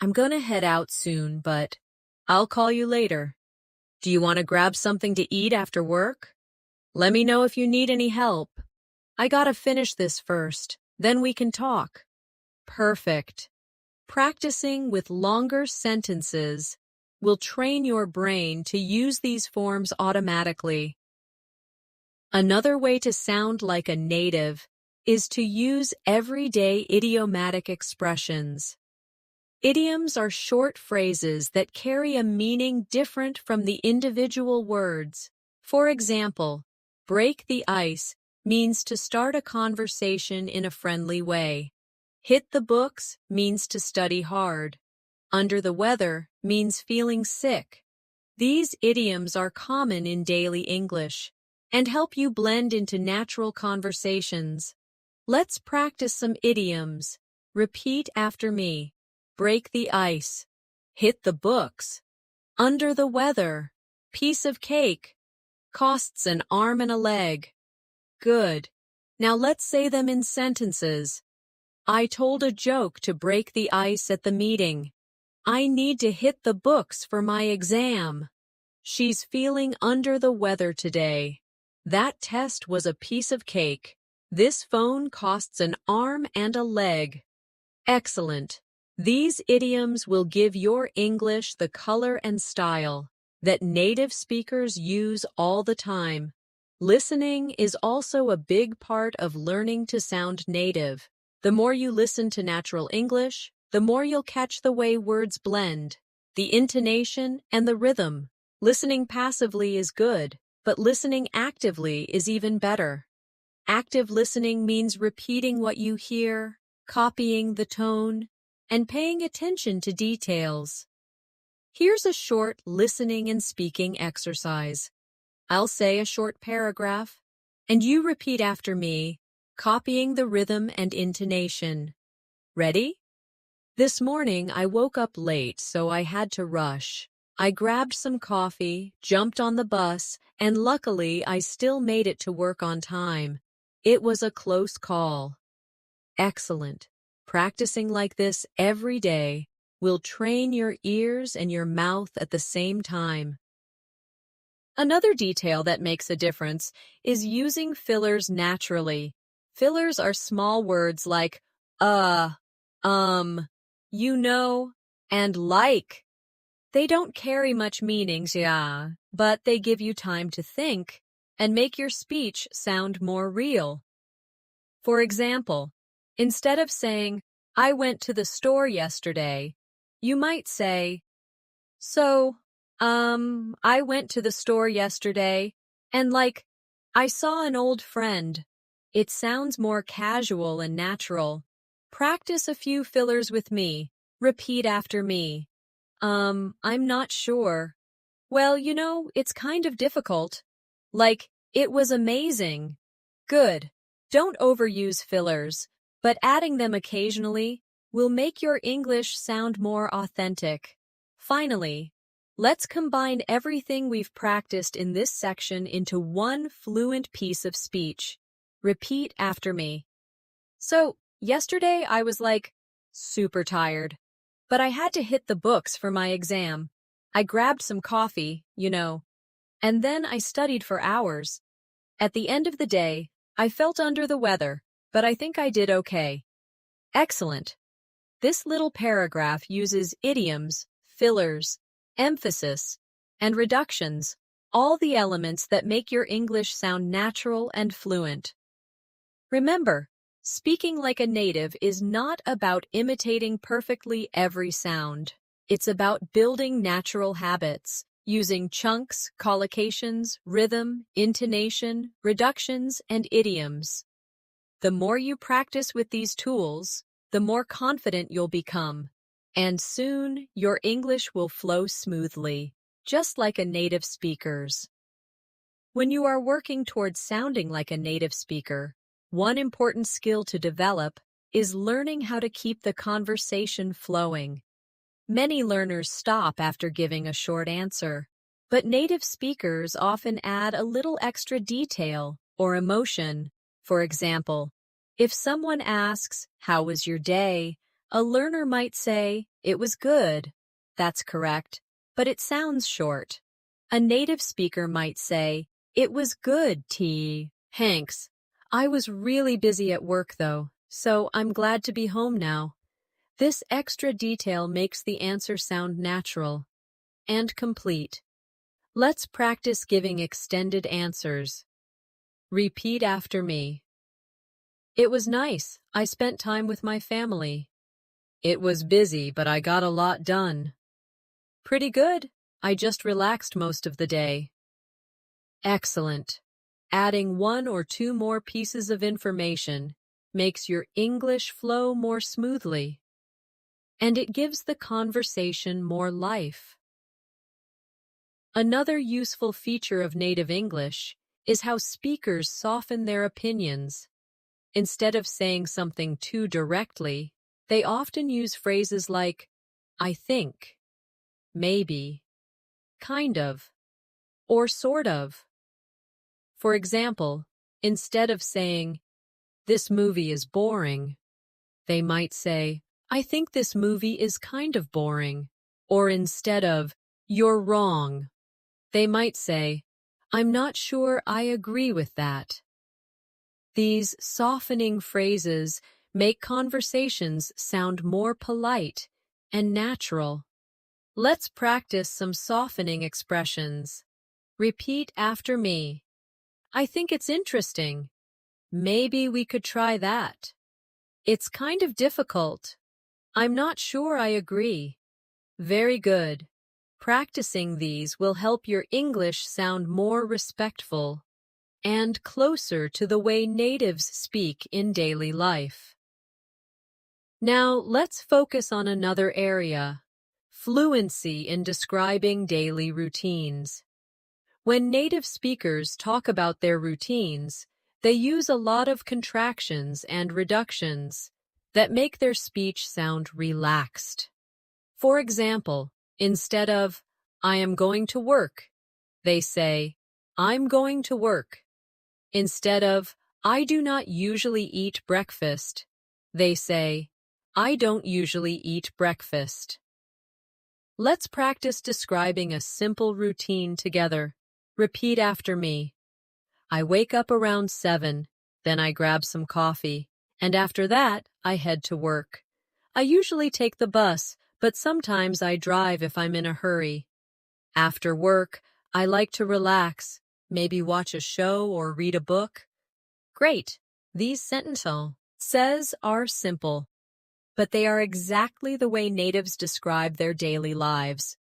I'm gonna head out soon, but I'll call you later. Do you want to grab something to eat after work? Let me know if you need any help. I gotta finish this first, then we can talk. Perfect. Practicing with longer sentences will train your brain to use these forms automatically. Another way to sound like a native is to use everyday idiomatic expressions. Idioms are short phrases that carry a meaning different from the individual words. For example, break the ice means to start a conversation in a friendly way. Hit the books means to study hard. Under the weather means feeling sick. These idioms are common in daily English and help you blend into natural conversations. Let's practice some idioms. Repeat after me. Break the ice. Hit the books. Under the weather. Piece of cake. Costs an arm and a leg. Good. Now let's say them in sentences. I told a joke to break the ice at the meeting. I need to hit the books for my exam. She's feeling under the weather today. That test was a piece of cake. This phone costs an arm and a leg. Excellent. These idioms will give your English the color and style that native speakers use all the time. Listening is also a big part of learning to sound native. The more you listen to natural English, the more you'll catch the way words blend, the intonation, and the rhythm. Listening passively is good, but listening actively is even better. Active listening means repeating what you hear, copying the tone, and paying attention to details. Here's a short listening and speaking exercise. I'll say a short paragraph, and you repeat after me, copying the rhythm and intonation. Ready? This morning I woke up late, so I had to rush. I grabbed some coffee, jumped on the bus, and luckily I still made it to work on time. It was a close call. Excellent. Practicing like this every day will train your ears and your mouth at the same time. Another detail that makes a difference is using fillers naturally. Fillers are small words like you know, and like. They don't carry much meanings, yeah, but they give you time to think and make your speech sound more real. For example, instead of saying, I went to the store yesterday, you might say, I went to the store yesterday, and I saw an old friend. It sounds more casual and natural. Practice a few fillers with me. Repeat after me. I'm not sure. Well, it's kind of difficult. It was amazing. Good. Don't overuse fillers, but adding them occasionally will make your English sound more authentic. Finally, let's combine everything we've practiced in this section into one fluent piece of speech. Repeat after me. So, yesterday I was super tired, but I had to hit the books for my exam. I grabbed some coffee, and then I studied for hours. At the end of the day, I felt under the weather, but I think I did okay. Excellent. This little paragraph uses idioms, fillers, emphasis, and reductions, all the elements that make your English sound natural and fluent. Remember, speaking like a native is not about imitating perfectly every sound. It's about building natural habits, using chunks, collocations, rhythm, intonation, reductions, and idioms. The more you practice with these tools, the more confident you'll become. And soon, your English will flow smoothly, just like a native speaker's. When you are working towards sounding like a native speaker, one important skill to develop is learning how to keep the conversation flowing. Many learners stop after giving a short answer, but native speakers often add a little extra detail or emotion. For example, if someone asks, "How was your day?" a learner might say, "It was good." That's correct, but it sounds short. A native speaker might say, "It was good, T. Hanks. I was really busy at work though, so I'm glad to be home now." This extra detail makes the answer sound natural and complete. Let's practice giving extended answers. Repeat after me. It was nice. I spent time with my family. It was busy, but I got a lot done. Pretty good. I just relaxed most of the day. Excellent. Adding one or two more pieces of information makes your English flow more smoothly, and it gives the conversation more life. Another useful feature of native English is how speakers soften their opinions. Instead of saying something too directly, they often use phrases like, "I think," "maybe," "kind of," or "sort of." For example, instead of saying, "This movie is boring," They might say, I think this movie is kind of boring. Or instead of, you're wrong, they might say, I'm not sure I agree with that. These softening phrases make conversations sound more polite and natural. Let's practice some softening expressions. Repeat after me. I think it's interesting. Maybe we could try that. It's kind of difficult. I'm not sure I agree. Very good. Practicing these will help your English sound more respectful and closer to the way natives speak in daily life. Now, let's focus on another area, fluency in describing daily routines. When native speakers talk about their routines, they use a lot of contractions and reductions that make their speech sound relaxed. For example, instead of, I am going to work, they say, I'm going to work. Instead of, I do not usually eat breakfast, they say, I don't usually eat breakfast. Let's practice describing a simple routine together. Repeat after me. I wake up around 7, then I grab some coffee, and after that, I head to work. I usually take the bus, but sometimes I drive if I'm in a hurry. After work, I like to relax, maybe watch a show or read a book. Great! These sentences are simple, but they are exactly the way natives describe their daily lives.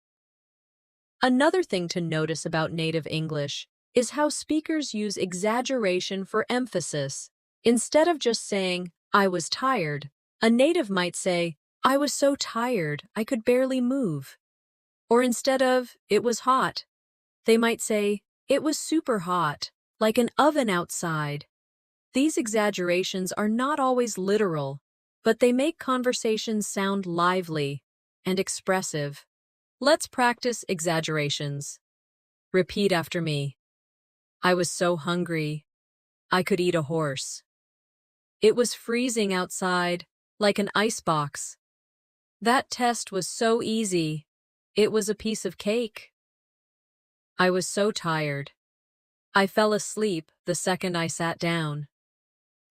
Another thing to notice about native English is how speakers use exaggeration for emphasis. Instead of just saying, I was tired, a native might say, I was so tired, I could barely move. Or instead of, it was hot, they might say, it was super hot, like an oven outside. These exaggerations are not always literal, but they make conversations sound lively and expressive. Let's practice exaggerations. Repeat after me. I was so hungry, I could eat a horse. It was freezing outside, like an icebox. That test was so easy, it was a piece of cake. I was so tired. I fell asleep the second I sat down.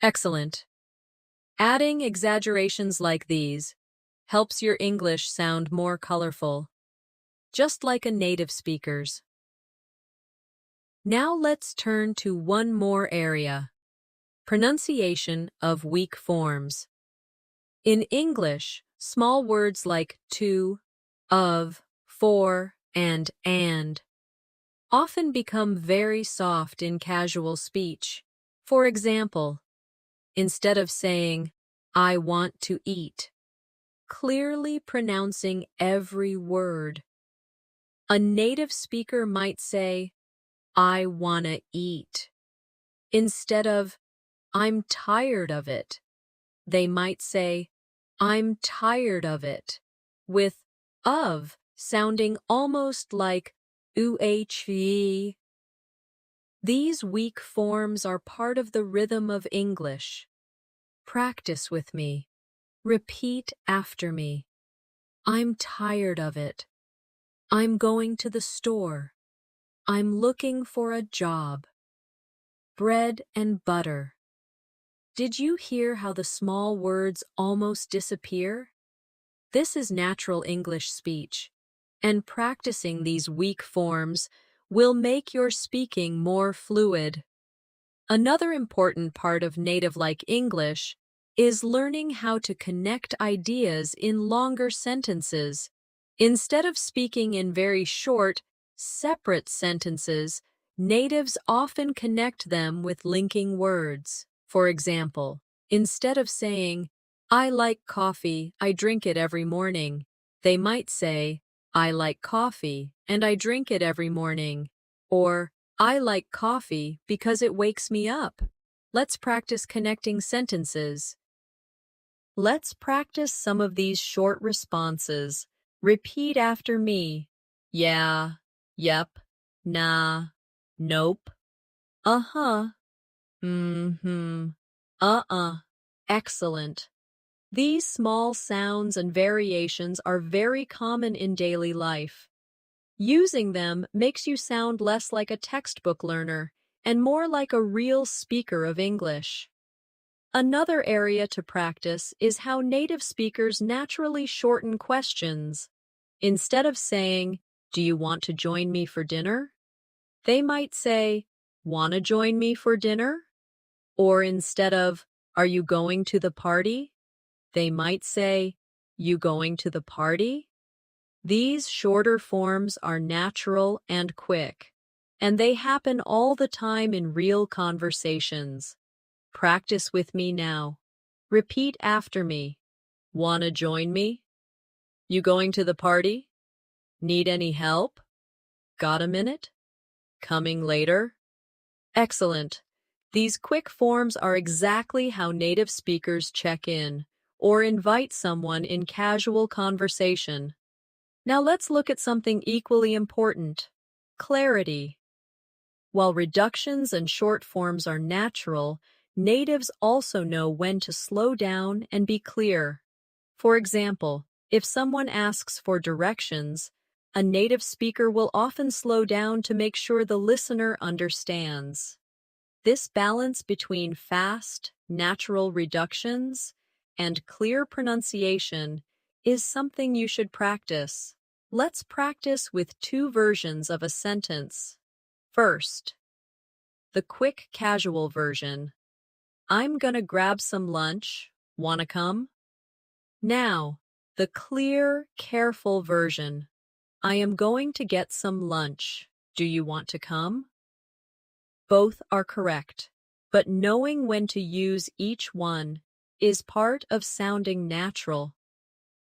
Excellent. Adding exaggerations like these helps your English sound more colorful, just like a native speaker's. Now let's turn to one more area, pronunciation of weak forms. In English, small words like to, of, for, and often become very soft in casual speech. For example, instead of saying, I want to eat, clearly pronouncing every word, a native speaker might say, I wanna eat. Instead of, I'm tired of it, they might say, I'm tired of it, with of sounding almost like UHV. These weak forms are part of the rhythm of English. Practice with me. Repeat after me. I'm tired of it. I'm going to the store. I'm looking for a job. Bread and butter. Did you hear how the small words almost disappear? This is natural English speech, and practicing these weak forms will make your speaking more fluid. Another important part of native-like English is learning how to connect ideas in longer sentences. Instead of speaking in very short, separate sentences, natives often connect them with linking words. For example, instead of saying, I like coffee, I drink it every morning, they might say, I like coffee, and I drink it every morning. Or, I like coffee because it wakes me up. Let's practice connecting sentences. Let's practice some of these short responses. Repeat after me. Yeah, yep, nah, nope, uh-huh, mm-hmm, uh-uh. Excellent. These small sounds and variations are very common in daily life. Using them makes you sound less like a textbook learner and more like a real speaker of English. Another area to practice is how native speakers naturally shorten questions. Instead of saying, "Do you want to join me for dinner?" they might say, "Wanna join me for dinner?" Or instead of, "Are you going to the party?" they might say, "You going to the party?" These shorter forms are natural and quick, and they happen all the time in real conversations. Practice with me now. Repeat after me. Wanna join me? You going to the party? Need any help? Got a minute? Coming later? Excellent. These quick forms are exactly how native speakers check in or invite someone in casual conversation. Now let's look at something equally important: clarity. While reductions and short forms are natural, natives also know when to slow down and be clear. For example, if someone asks for directions, a native speaker will often slow down to make sure the listener understands. This balance between fast, natural reductions and clear pronunciation is something you should practice. Let's practice with two versions of a sentence. First, the quick casual version. I'm gonna grab some lunch. Wanna come? Now, the clear, careful version. I am going to get some lunch. Do you want to come? Both are correct, but knowing when to use each one is part of sounding natural.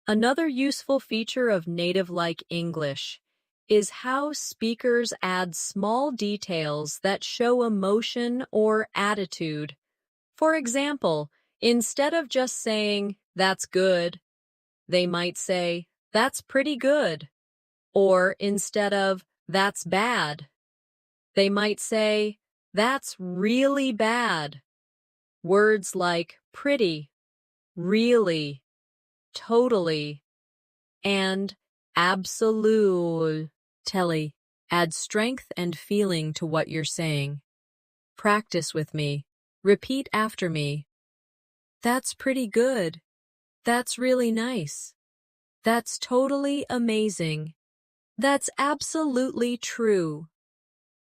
Another useful feature of native-like English is how speakers add small details that show emotion or attitude. For example, instead of just saying, "That's good," they might say, "That's pretty good." Or instead of, "That's bad," they might say, "That's really bad." Words like pretty, really, totally, and absolutely add strength and feeling to what you're saying. Practice with me. Repeat after me. That's pretty good. That's really nice. That's totally amazing. That's absolutely true.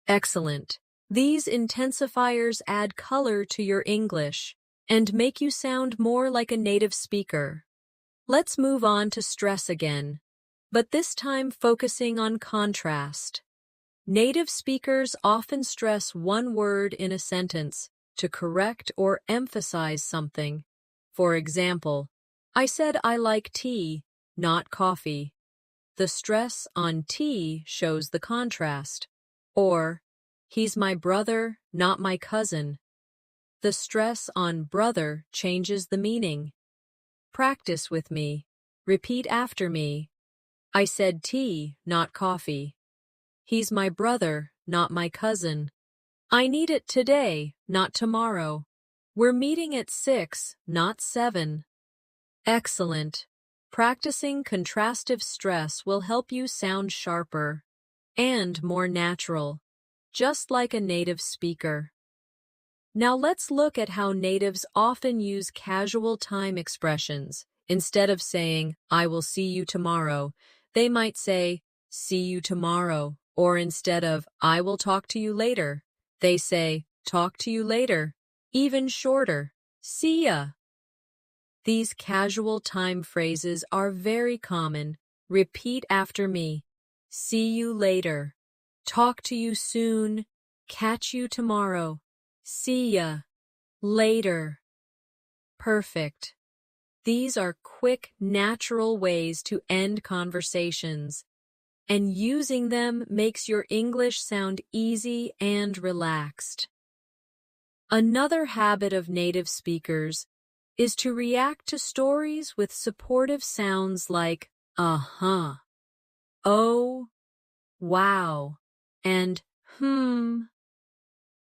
Excellent. These intensifiers add color to your English and make you sound more like a native speaker. Let's move on to stress again, but this time focusing on contrast. Native speakers often stress one word in a sentence to correct or emphasize something. For example, I said I like tea, not coffee. The stress on tea shows the contrast. Or, he's my brother, not my cousin. The stress on brother changes the meaning. Practice with me. Repeat after me. I said tea, not coffee. He's my brother, not my cousin. I need it today, not tomorrow. We're meeting at 6, not 7. Excellent. Practicing contrastive stress will help you sound sharper and more natural, just like a native speaker. Now let's look at how natives often use casual time expressions. Instead of saying, "I will see you tomorrow," they might say, "See you tomorrow." Or instead of, "I will talk to you later," they say, "Talk to you later." Even shorter, "See ya." These casual time phrases are very common. Repeat after me. See you later. Talk to you soon. Catch you tomorrow. See ya. Later. Perfect. These are quick, natural ways to end conversations, and using them makes your English sound easy and relaxed. Another habit of native speakers is to react to stories with supportive sounds like uh-huh, oh, wow, and hmm.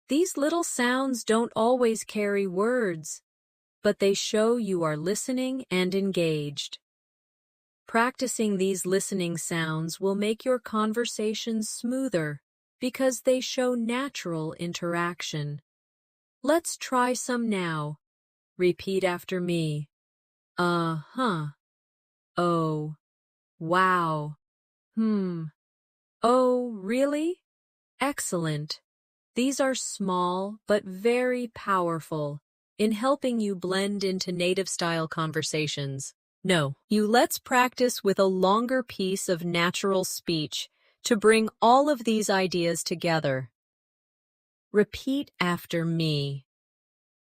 These little sounds don't always carry words, but they show you are listening and engaged. Practicing these listening sounds will make your conversations smoother because they show natural interaction. Let's try some now. Repeat after me. Uh-huh. Oh. Wow. Oh, really? Excellent. These are small but very powerful in helping you blend into native-style conversations. Let's practice with a longer piece of natural speech to bring all of these ideas together. Repeat after me.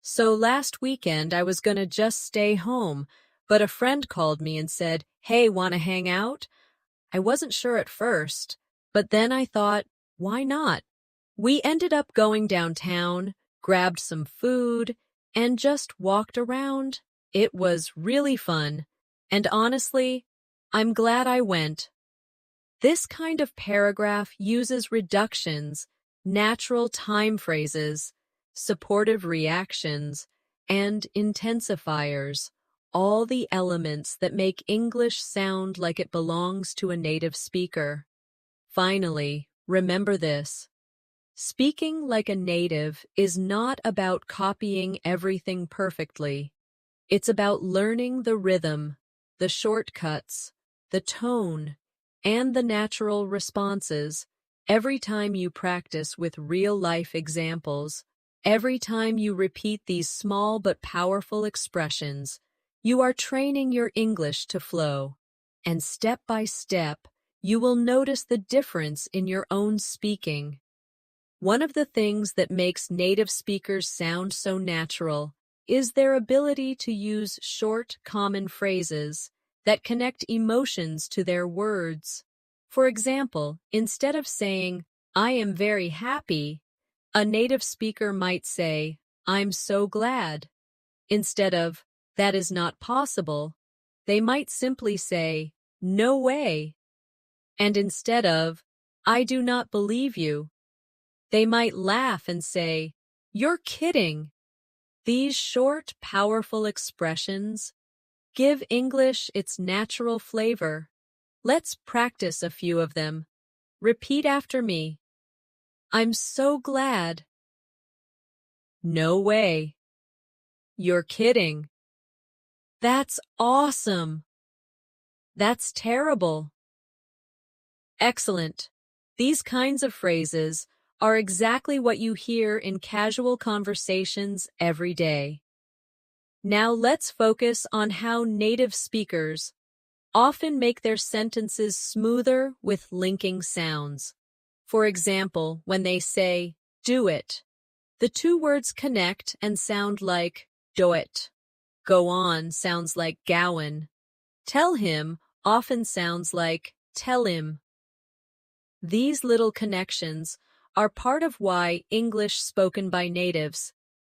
So last weekend I was gonna just stay home, but a friend called me and said, "Hey, wanna hang out?" I wasn't sure at first, but then I thought, why not? We ended up going downtown, grabbed some food, and just walked around. It was really fun, and honestly, I'm glad I went. This kind of paragraph uses reductions, natural time phrases, supportive reactions, and intensifiers, all the elements that make English sound like it belongs to a native speaker. Finally, remember this. Speaking like a native is not about copying everything perfectly. It's about learning the rhythm, the shortcuts, the tone, and the natural responses every time you practice with real-life examples. Every time you repeat these small but powerful expressions, you are training your English to flow. And step by step, you will notice the difference in your own speaking. One of the things that makes native speakers sound so natural is their ability to use short, common phrases that connect emotions to their words. For example, instead of saying, "I am very happy," a native speaker might say, "I'm so glad." Instead of, "That is not possible," they might simply say, "No way." And instead of, "I do not believe you," they might laugh and say, "You're kidding." These short, powerful expressions give English its natural flavor. Let's practice a few of them. Repeat after me. I'm so glad. No way. You're kidding. That's awesome. That's terrible. Excellent. These kinds of phrases are exactly what you hear in casual conversations every day. Now let's focus on how native speakers often make their sentences smoother with linking sounds. For example, when they say, "do it," the two words connect and sound like "do it." Go on sounds like "gowan." Tell him often sounds like "tell him." These little connections are part of why English spoken by natives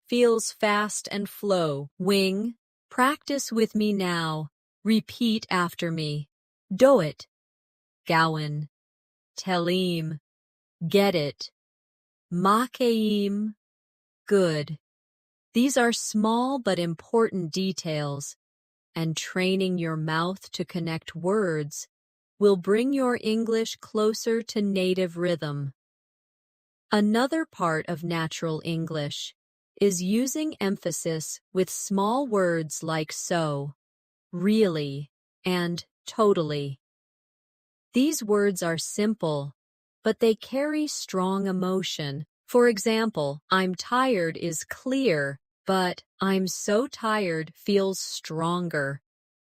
feels fast and flowing. Practice with me now. Repeat after me. Do it. Gowan. Tell him. Get it. Makaim. Good. These are small but important details, and training your mouth to connect words will bring your English closer to native rhythm. Another part of natural English is using emphasis with small words like so, really, and totally. These words are simple, but they carry strong emotion. For example, "I'm tired" is clear, but "I'm so tired" feels stronger.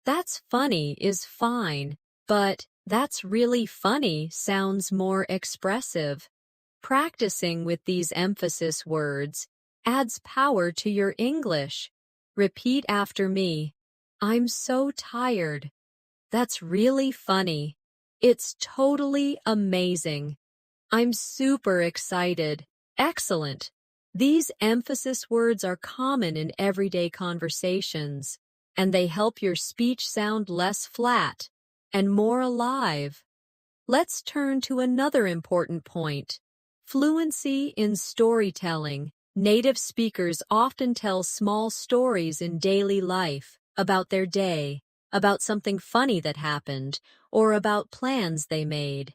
"That's funny" is fine, but "that's really funny" sounds more expressive. Practicing with these emphasis words adds power to your English. Repeat after me. I'm so tired. That's really funny. It's totally amazing. I'm super excited. Excellent. These emphasis words are common in everyday conversations, and they help your speech sound less flat and more alive. Let's turn to another important point: fluency in storytelling Native speakers often tell small stories in daily life about their day, about something funny that happened, or about plans they made.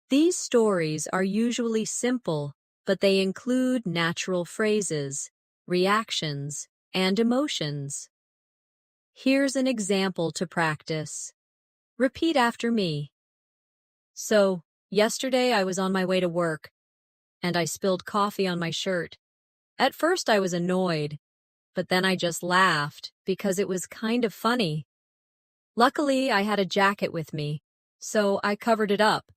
These stories are usually simple, but they include natural phrases, reactions, and emotions. Here's an example to practice. Repeat after me. So, yesterday I was on my way to work, and I spilled coffee on my shirt. At first I was annoyed, but then I just laughed because it was kind of funny. Luckily, I had a jacket with me, so I covered it up.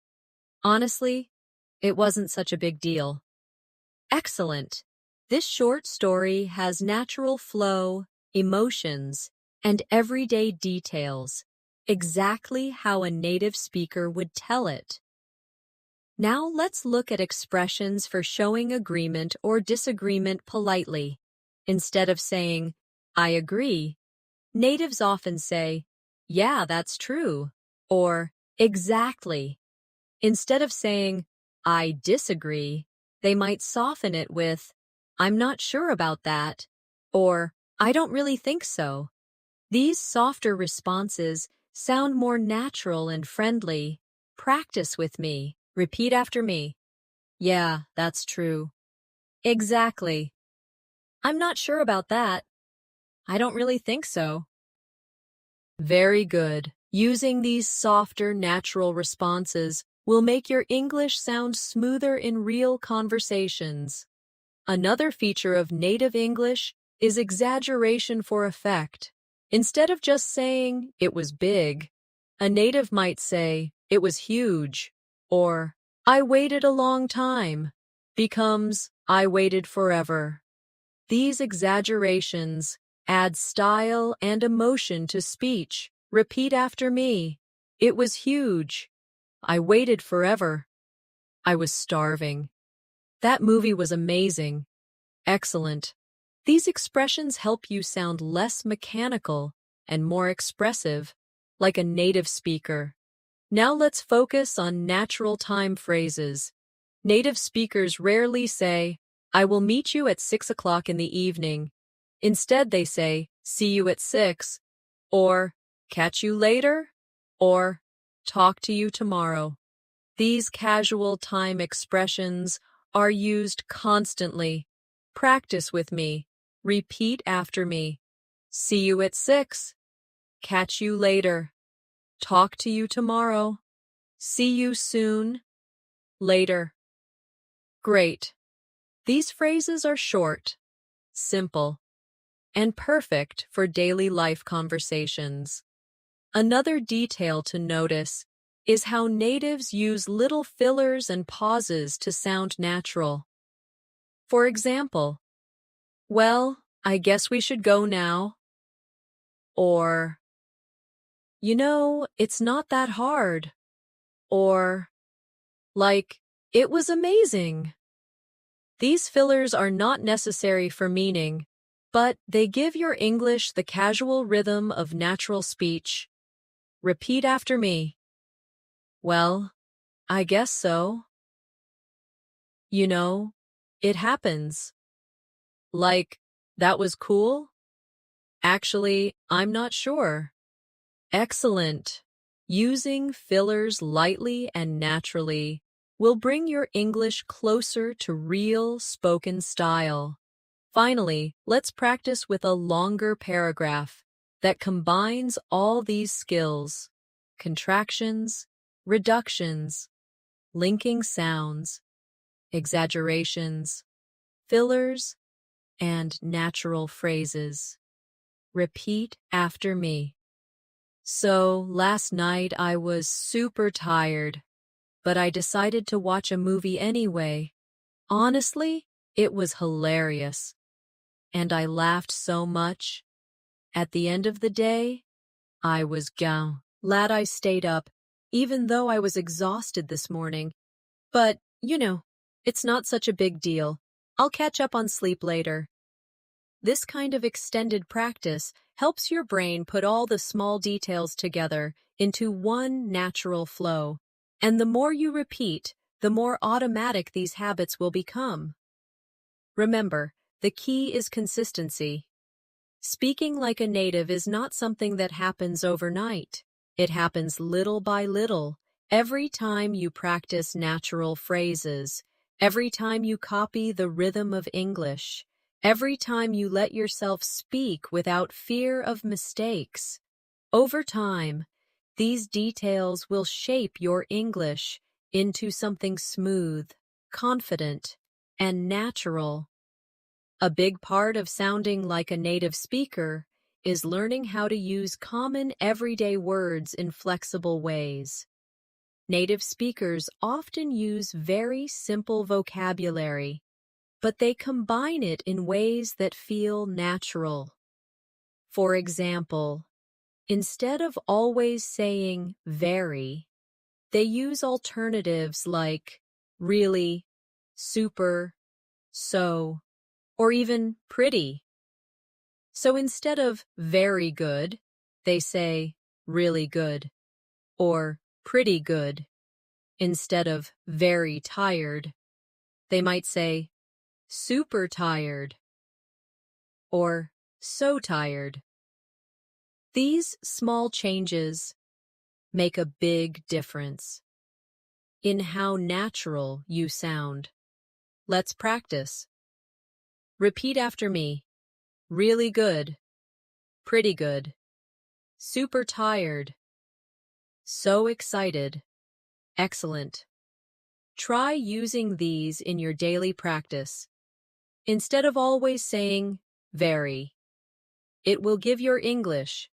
Honestly, it wasn't such a big deal. Excellent! This short story has natural flow, emotions, and everyday details, exactly how a native speaker would tell it. Now let's look at expressions for showing agreement or disagreement politely. Instead of saying, I agree, natives often say, yeah, that's true, or exactly. Instead of saying, I disagree, they might soften it with, I'm not sure about that, or I don't really think so. These softer responses sound more natural and friendly. Practice with me. Repeat after me. Yeah, that's true. Exactly. I'm not sure about that. I don't really think so. Very good. Using these softer, natural responses will make your English sound smoother in real conversations. Another feature of native English is exaggeration for effect. Instead of just saying, it was big, a native might say, it was huge, or I waited a long time, becomes I waited forever. These exaggerations add style and emotion to speech. Repeat after me. It was huge. I waited forever. I was starving. That movie was amazing. Excellent. These expressions help you sound less mechanical and more expressive, like a native speaker. Now let's focus on natural time phrases. Native speakers rarely say, I will meet you at 6 o'clock in the evening. Instead, they say, see you at 6, or catch you later, or talk to you tomorrow. These casual time expressions are used constantly. Practice with me. Repeat after me. See you at 6. Catch you later. Talk to you tomorrow. See you soon. Later. Great. These phrases are short, simple, and perfect for daily life conversations. Another detail to notice is how natives use little fillers and pauses to sound natural. For example, well, I guess we should go now. Or, it's not that hard. Or, like, it was amazing. These fillers are not necessary for meaning, but they give your English the casual rhythm of natural speech. Repeat after me. Well, I guess so. It happens. Like, that was cool? Actually, I'm not sure. Excellent. Using fillers lightly and naturally will bring your English closer to real spoken style. Finally, let's practice with a longer paragraph that combines all these skills: contractions, reductions, linking sounds, exaggerations, fillers, and natural phrases. Repeat after me. So, last night I was super tired, but I decided to watch a movie anyway. Honestly, it was hilarious, and I laughed so much. At the end of the day, I was glad I stayed up, even though I was exhausted this morning. But, it's not such a big deal. I'll catch up on sleep later. This kind of extended practice helps your brain put all the small details together into one natural flow. And the more you repeat, the more automatic these habits will become. Remember, the key is consistency. Speaking like a native is not something that happens overnight. It happens little by little, every time you practice natural phrases, every time you copy the rhythm of English, every time you let yourself speak without fear of mistakes. Over time, these details will shape your English into something smooth, confident, and natural. A big part of sounding like a native speaker is learning how to use common everyday words in flexible ways. Native speakers often use very simple vocabulary, but they combine it in ways that feel natural. For example, instead of always saying very, they use alternatives like really, super, so, or even pretty. So instead of very good, they say really good or pretty good. Instead of very tired, they might say super tired or so tired. These small changes make a big difference in how natural you sound. Let's practice. Repeat after me. Really good, pretty good, super tired, so excited, excellent. Try using these in your daily practice. Instead of always saying very, it will give your English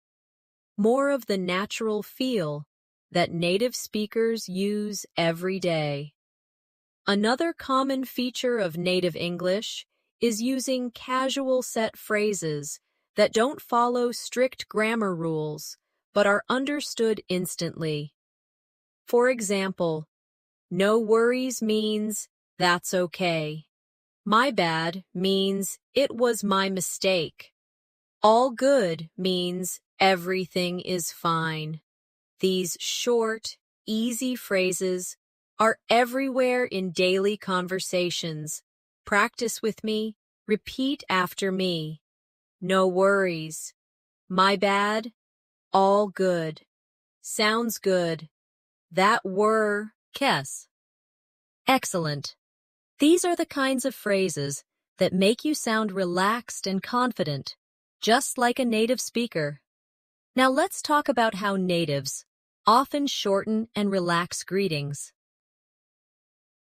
more of the natural feel that native speakers use every day. Another common feature of native English is using casual set phrases that don't follow strict grammar rules but are understood instantly. For example, no worries means that's okay. My bad means it was my mistake. All good means everything is fine. These short, easy phrases are everywhere in daily conversations. Practice with me. Repeat after me. No worries. My bad. All good. Sounds good. That were. Kes. Excellent. These are the kinds of phrases that make you sound relaxed and confident, just like a native speaker. Now let's talk about how natives often shorten and relax greetings.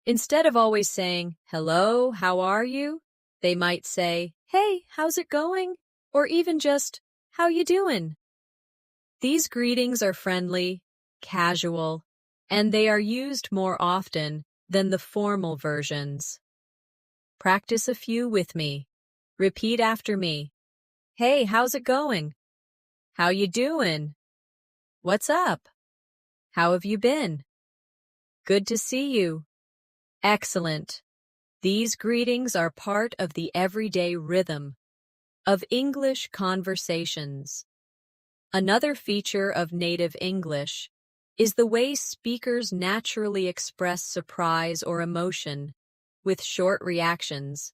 Instead of always saying, hello, how are you? They might say, hey, how's it going? Or even just, how you doing? These greetings are friendly, casual, and they are used more often than the formal versions. Practice a few with me. Repeat after me. Hey, how's it going? How you doing? What's up? How have you been? Good to see you. Excellent. These greetings are part of the everyday rhythm of English conversations. Another feature of native English is the way speakers naturally express surprise or emotion with short reactions.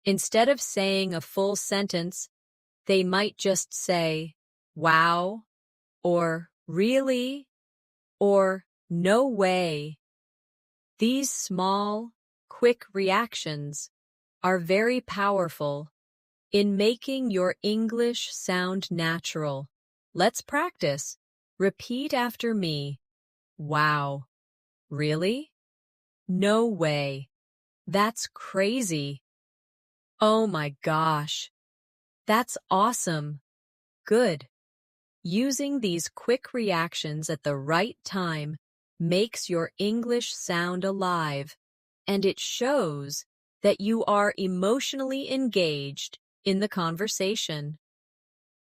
Instead of saying a full sentence, they might just say, wow, or really, or no way. These small, quick reactions are very powerful in making your English sound natural. Let's practice. Repeat after me. Wow. Really? No way. That's crazy. Oh my gosh. That's awesome. Good. Using these quick reactions at the right time makes your English sound alive, and it shows that you are emotionally engaged in the conversation.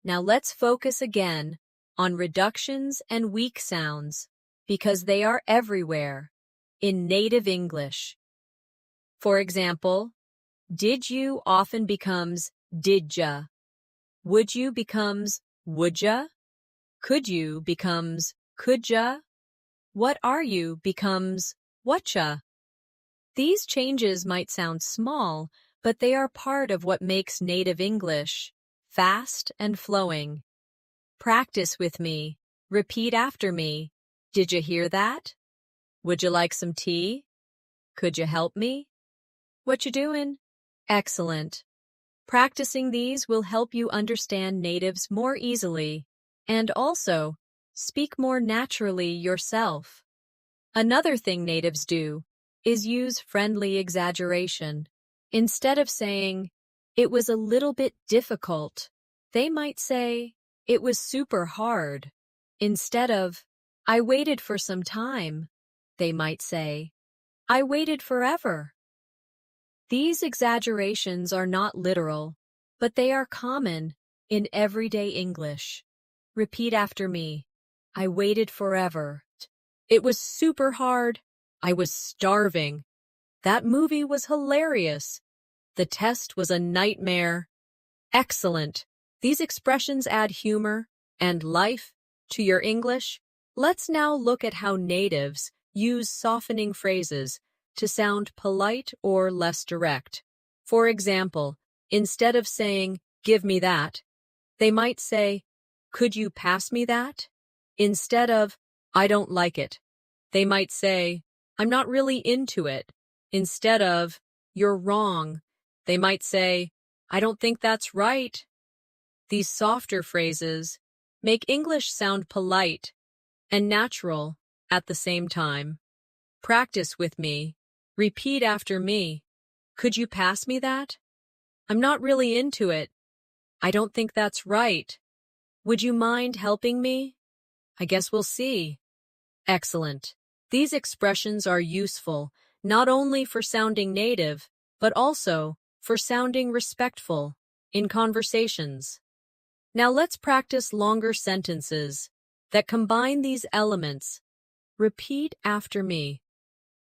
Now let's focus again on reductions and weak sounds because they are everywhere in native English. For example, did you often becomes didja. Would you becomes woulda. Could you becomes coulda. What are you becomes whatcha. These changes might sound small, but they are part of what makes native English fast and flowing. Practice with me. Repeat after me. Did you hear that? Would you like some tea? Could you help me? What you doing? Excellent. Practicing these will help you understand natives more easily and also speak more naturally yourself. Another thing natives do is use friendly exaggeration. Instead of saying, "It was a little bit difficult," they might say, "It was super hard." Instead of, "I waited for some time," they might say, "I waited forever." These exaggerations are not literal, but they are common in everyday English. Repeat after me. I waited forever. It was super hard. I was starving. That movie was hilarious. The test was a nightmare. Excellent. These expressions add humor and life to your English. Let's now look at how natives use softening phrases to sound polite or less direct. For example, instead of saying, "Give me that," they might say, "Could you pass me that?" Instead of, "I don't like it," they might say, "I'm not really into it." Instead of, "You're wrong," they might say, "I don't think that's right." These softer phrases make English sound polite and natural at the same time. Practice with me. Repeat after me. Could you pass me that? I'm not really into it. I don't think that's right. Would you mind helping me? I guess we'll see. Excellent. These expressions are useful not only for sounding native, but also for sounding respectful in conversations. Now let's practice longer sentences that combine these elements. Repeat after me.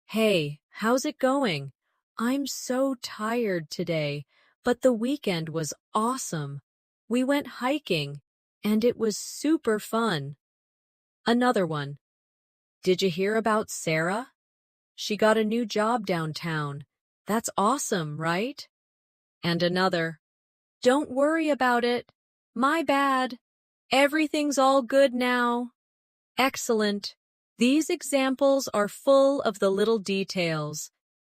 Hey, how's it going? I'm so tired today, but the weekend was awesome. We went hiking, and it was super fun. Another one. Did you hear about Sarah? She got a new job downtown. That's awesome, right? And another. Don't worry about it. My bad. Everything's all good now. Excellent. These examples are full of the little details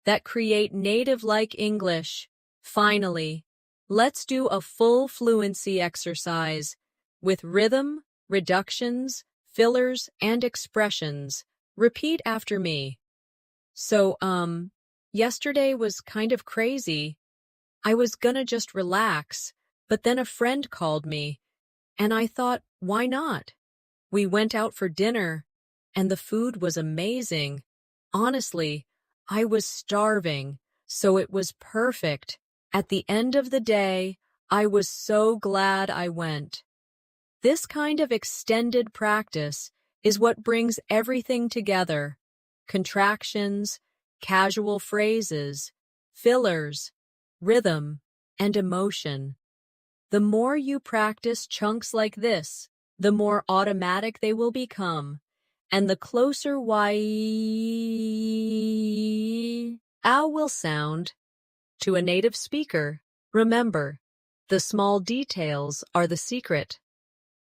that create native-like English. Finally, let's do a full fluency exercise with rhythm, reductions, fillers, and expressions. Repeat after me. So, yesterday was kind of crazy. I was gonna just relax, but then a friend called me, and I thought, why not? We went out for dinner, and the food was amazing. Honestly, I was starving, so it was perfect. At the end of the day, I was so glad I went. This kind of extended practice is what brings everything together. Contractions, casual phrases, fillers, rhythm, and emotion. The more you practice chunks like this, the more automatic they will become, and the closer ow will sound to a native speaker. Remember, the small details are the secret.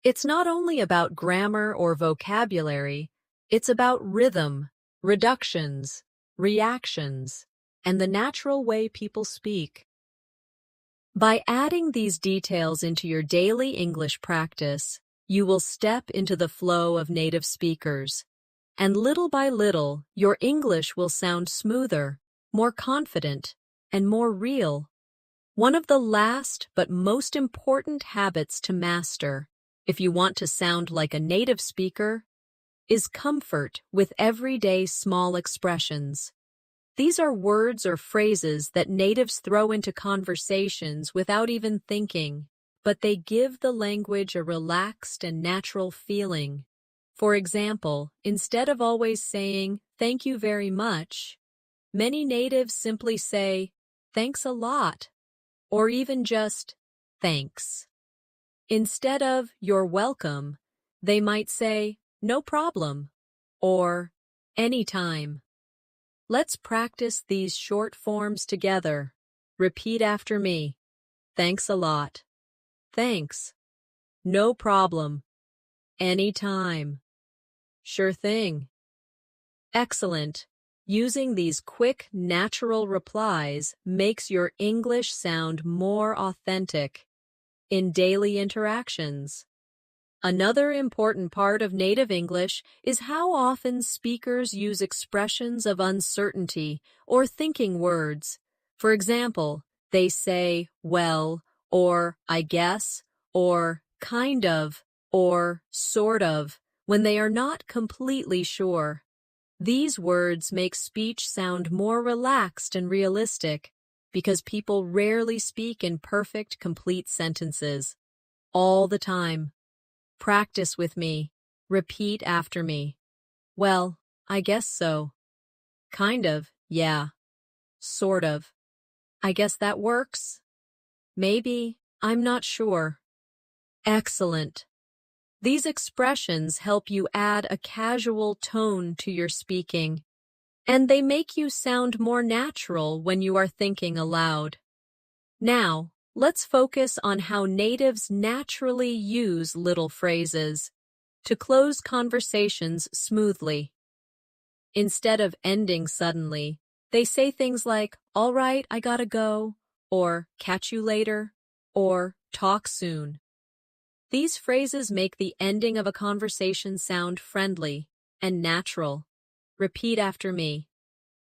It's not only about grammar or vocabulary, it's about rhythm, reductions, reactions, and the natural way people speak. By adding these details into your daily English practice, you will step into the flow of native speakers, and little by little, your English will sound smoother, more confident, and more real. One of the last but most important habits to master, if you want to sound like a native speaker, is comfort with everyday small expressions. These are words or phrases that natives throw into conversations without even thinking, but they give the language a relaxed and natural feeling. For example, instead of always saying, "Thank you very much," many natives simply say, "Thanks a lot," or even just, "Thanks." Instead of, "You're welcome," they might say, "No problem," or "Anytime." Let's practice these short forms together. Repeat after me. Thanks a lot. Thanks. No problem. Anytime. Sure thing. Excellent. Using these quick, natural replies makes your English sound more authentic in daily interactions. Another important part of native English is how often speakers use expressions of uncertainty or thinking words. For example, they say, well, or I guess, or kind of, or sort of, when they are not completely sure. These words make speech sound more relaxed and realistic because people rarely speak in perfect, complete sentences. All the time. Practice with me. Repeat after me. Well, I guess so. Kind of, yeah. Sort of. I guess that works. Maybe, I'm not sure. Excellent. These expressions help you add a casual tone to your speaking, and they make you sound more natural when you are thinking aloud. Now, let's focus on how natives naturally use little phrases to close conversations smoothly. Instead of ending suddenly, they say things like, all right, I gotta go, or catch you later, or talk soon. These phrases make the ending of a conversation sound friendly and natural. Repeat after me.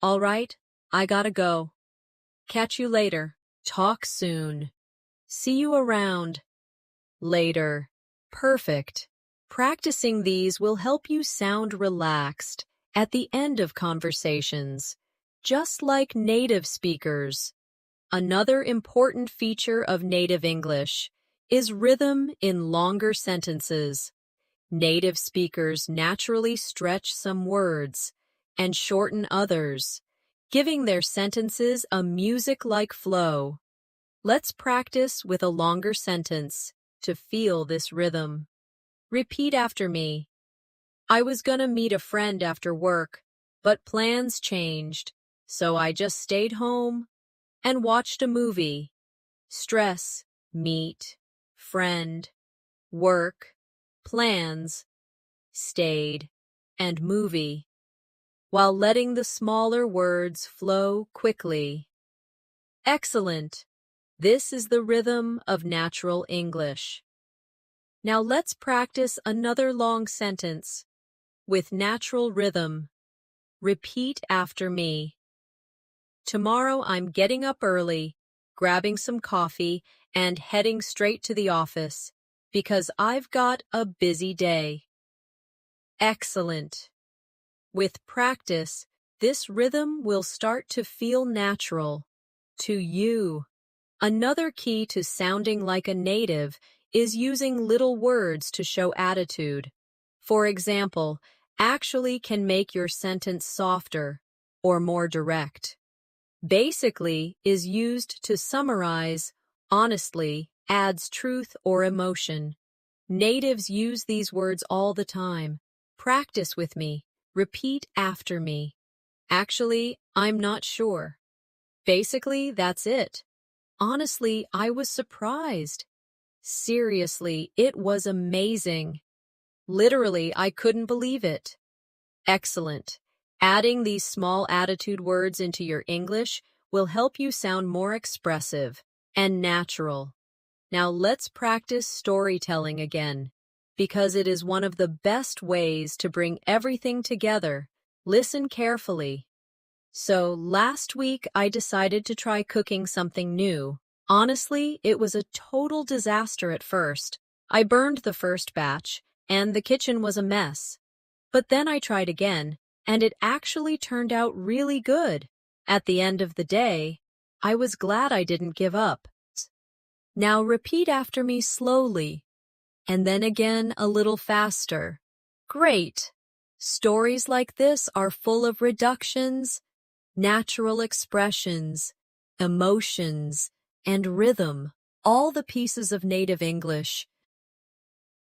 All right, I gotta go. Catch you later. Talk soon. See you around. Later. Perfect. Practicing these will help you sound relaxed at the end of conversations, just like native speakers. Another important feature of native English is rhythm in longer sentences. Native speakers naturally stretch some words and shorten others, giving their sentences a music-like flow. Let's practice with a longer sentence to feel this rhythm. Repeat after me. I was gonna meet a friend after work, but plans changed, so I just stayed home and watched a movie. Stress, meet, friend, work, plans, stayed, and movie, while letting the smaller words flow quickly. Excellent! This is the rhythm of natural English. Now let's practice another long sentence with natural rhythm. Repeat after me. Tomorrow I'm getting up early, grabbing some coffee, and heading straight to the office because I've got a busy day. Excellent. With practice, this rhythm will start to feel natural to you. Another key to sounding like a native is using little words to show attitude. For example, actually can make your sentence softer or more direct. Basically is used to summarize, honestly adds truth or emotion. Natives use these words all the time. Practice with me. Repeat after me. Actually, I'm not sure. Basically, that's it. Honestly, I was surprised. Seriously, it was amazing. Literally, I couldn't believe it. Excellent. Adding these small attitude words into your English will help you sound more expressive and natural. Now let's practice storytelling again, because it is one of the best ways to bring everything together. Listen carefully. So, last week I decided to try cooking something new. Honestly, it was a total disaster at first. I burned the first batch, and the kitchen was a mess. But then I tried again, and it actually turned out really good. At the end of the day, I was glad I didn't give up. Now repeat after me slowly, and then again a little faster. Great! Stories like this are full of reductions, natural expressions, emotions, and rhythm, all the pieces of native English.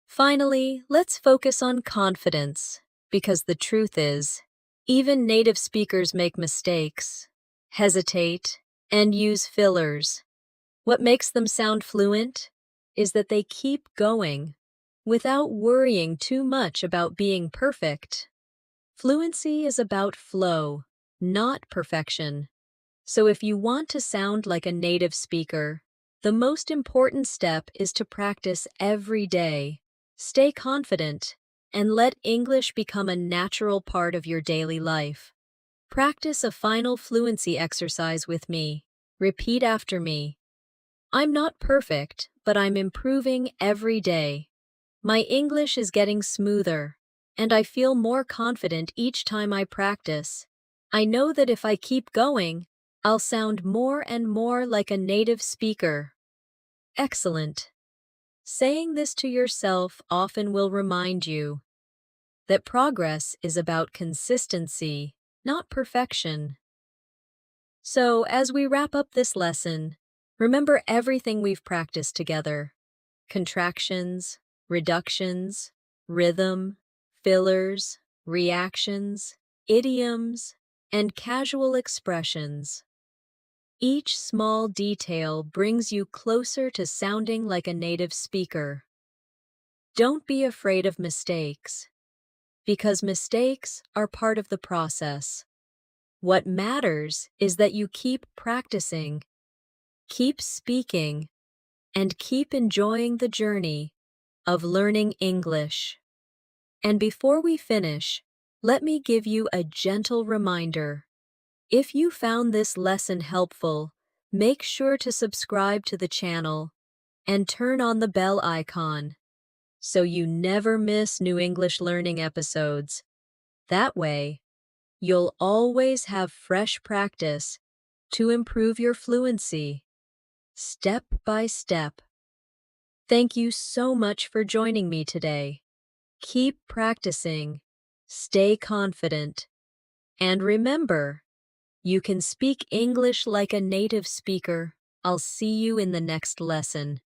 Finally, let's focus on confidence, because the truth is, even native speakers make mistakes, hesitate, and use fillers. What makes them sound fluent is that they keep going without worrying too much about being perfect. Fluency is about flow, not perfection. So if you want to sound like a native speaker, the most important step is to practice every day. Stay confident and let English become a natural part of your daily life. Practice a final fluency exercise with me. Repeat after me. I'm not perfect, but I'm improving every day. My English is getting smoother, and I feel more confident each time I practice. I know that if I keep going, I'll sound more and more like a native speaker. Excellent. Saying this to yourself often will remind you that progress is about consistency, not perfection. So, as we wrap up this lesson, remember everything we've practiced together: contractions, reductions, rhythm, fillers, reactions, idioms, and casual expressions. Each small detail brings you closer to sounding like a native speaker. Don't be afraid of mistakes, because mistakes are part of the process. What matters is that you keep practicing, keep speaking, and keep enjoying the journey of learning English. And before we finish, let me give you a gentle reminder. If you found this lesson helpful, make sure to subscribe to the channel and turn on the bell icon so you never miss new English learning episodes. That way, you'll always have fresh practice to improve your fluency, step by step. Thank you so much for joining me today. Keep practicing, stay confident, and remember, you can speak English like a native speaker. I'll see you in the next lesson.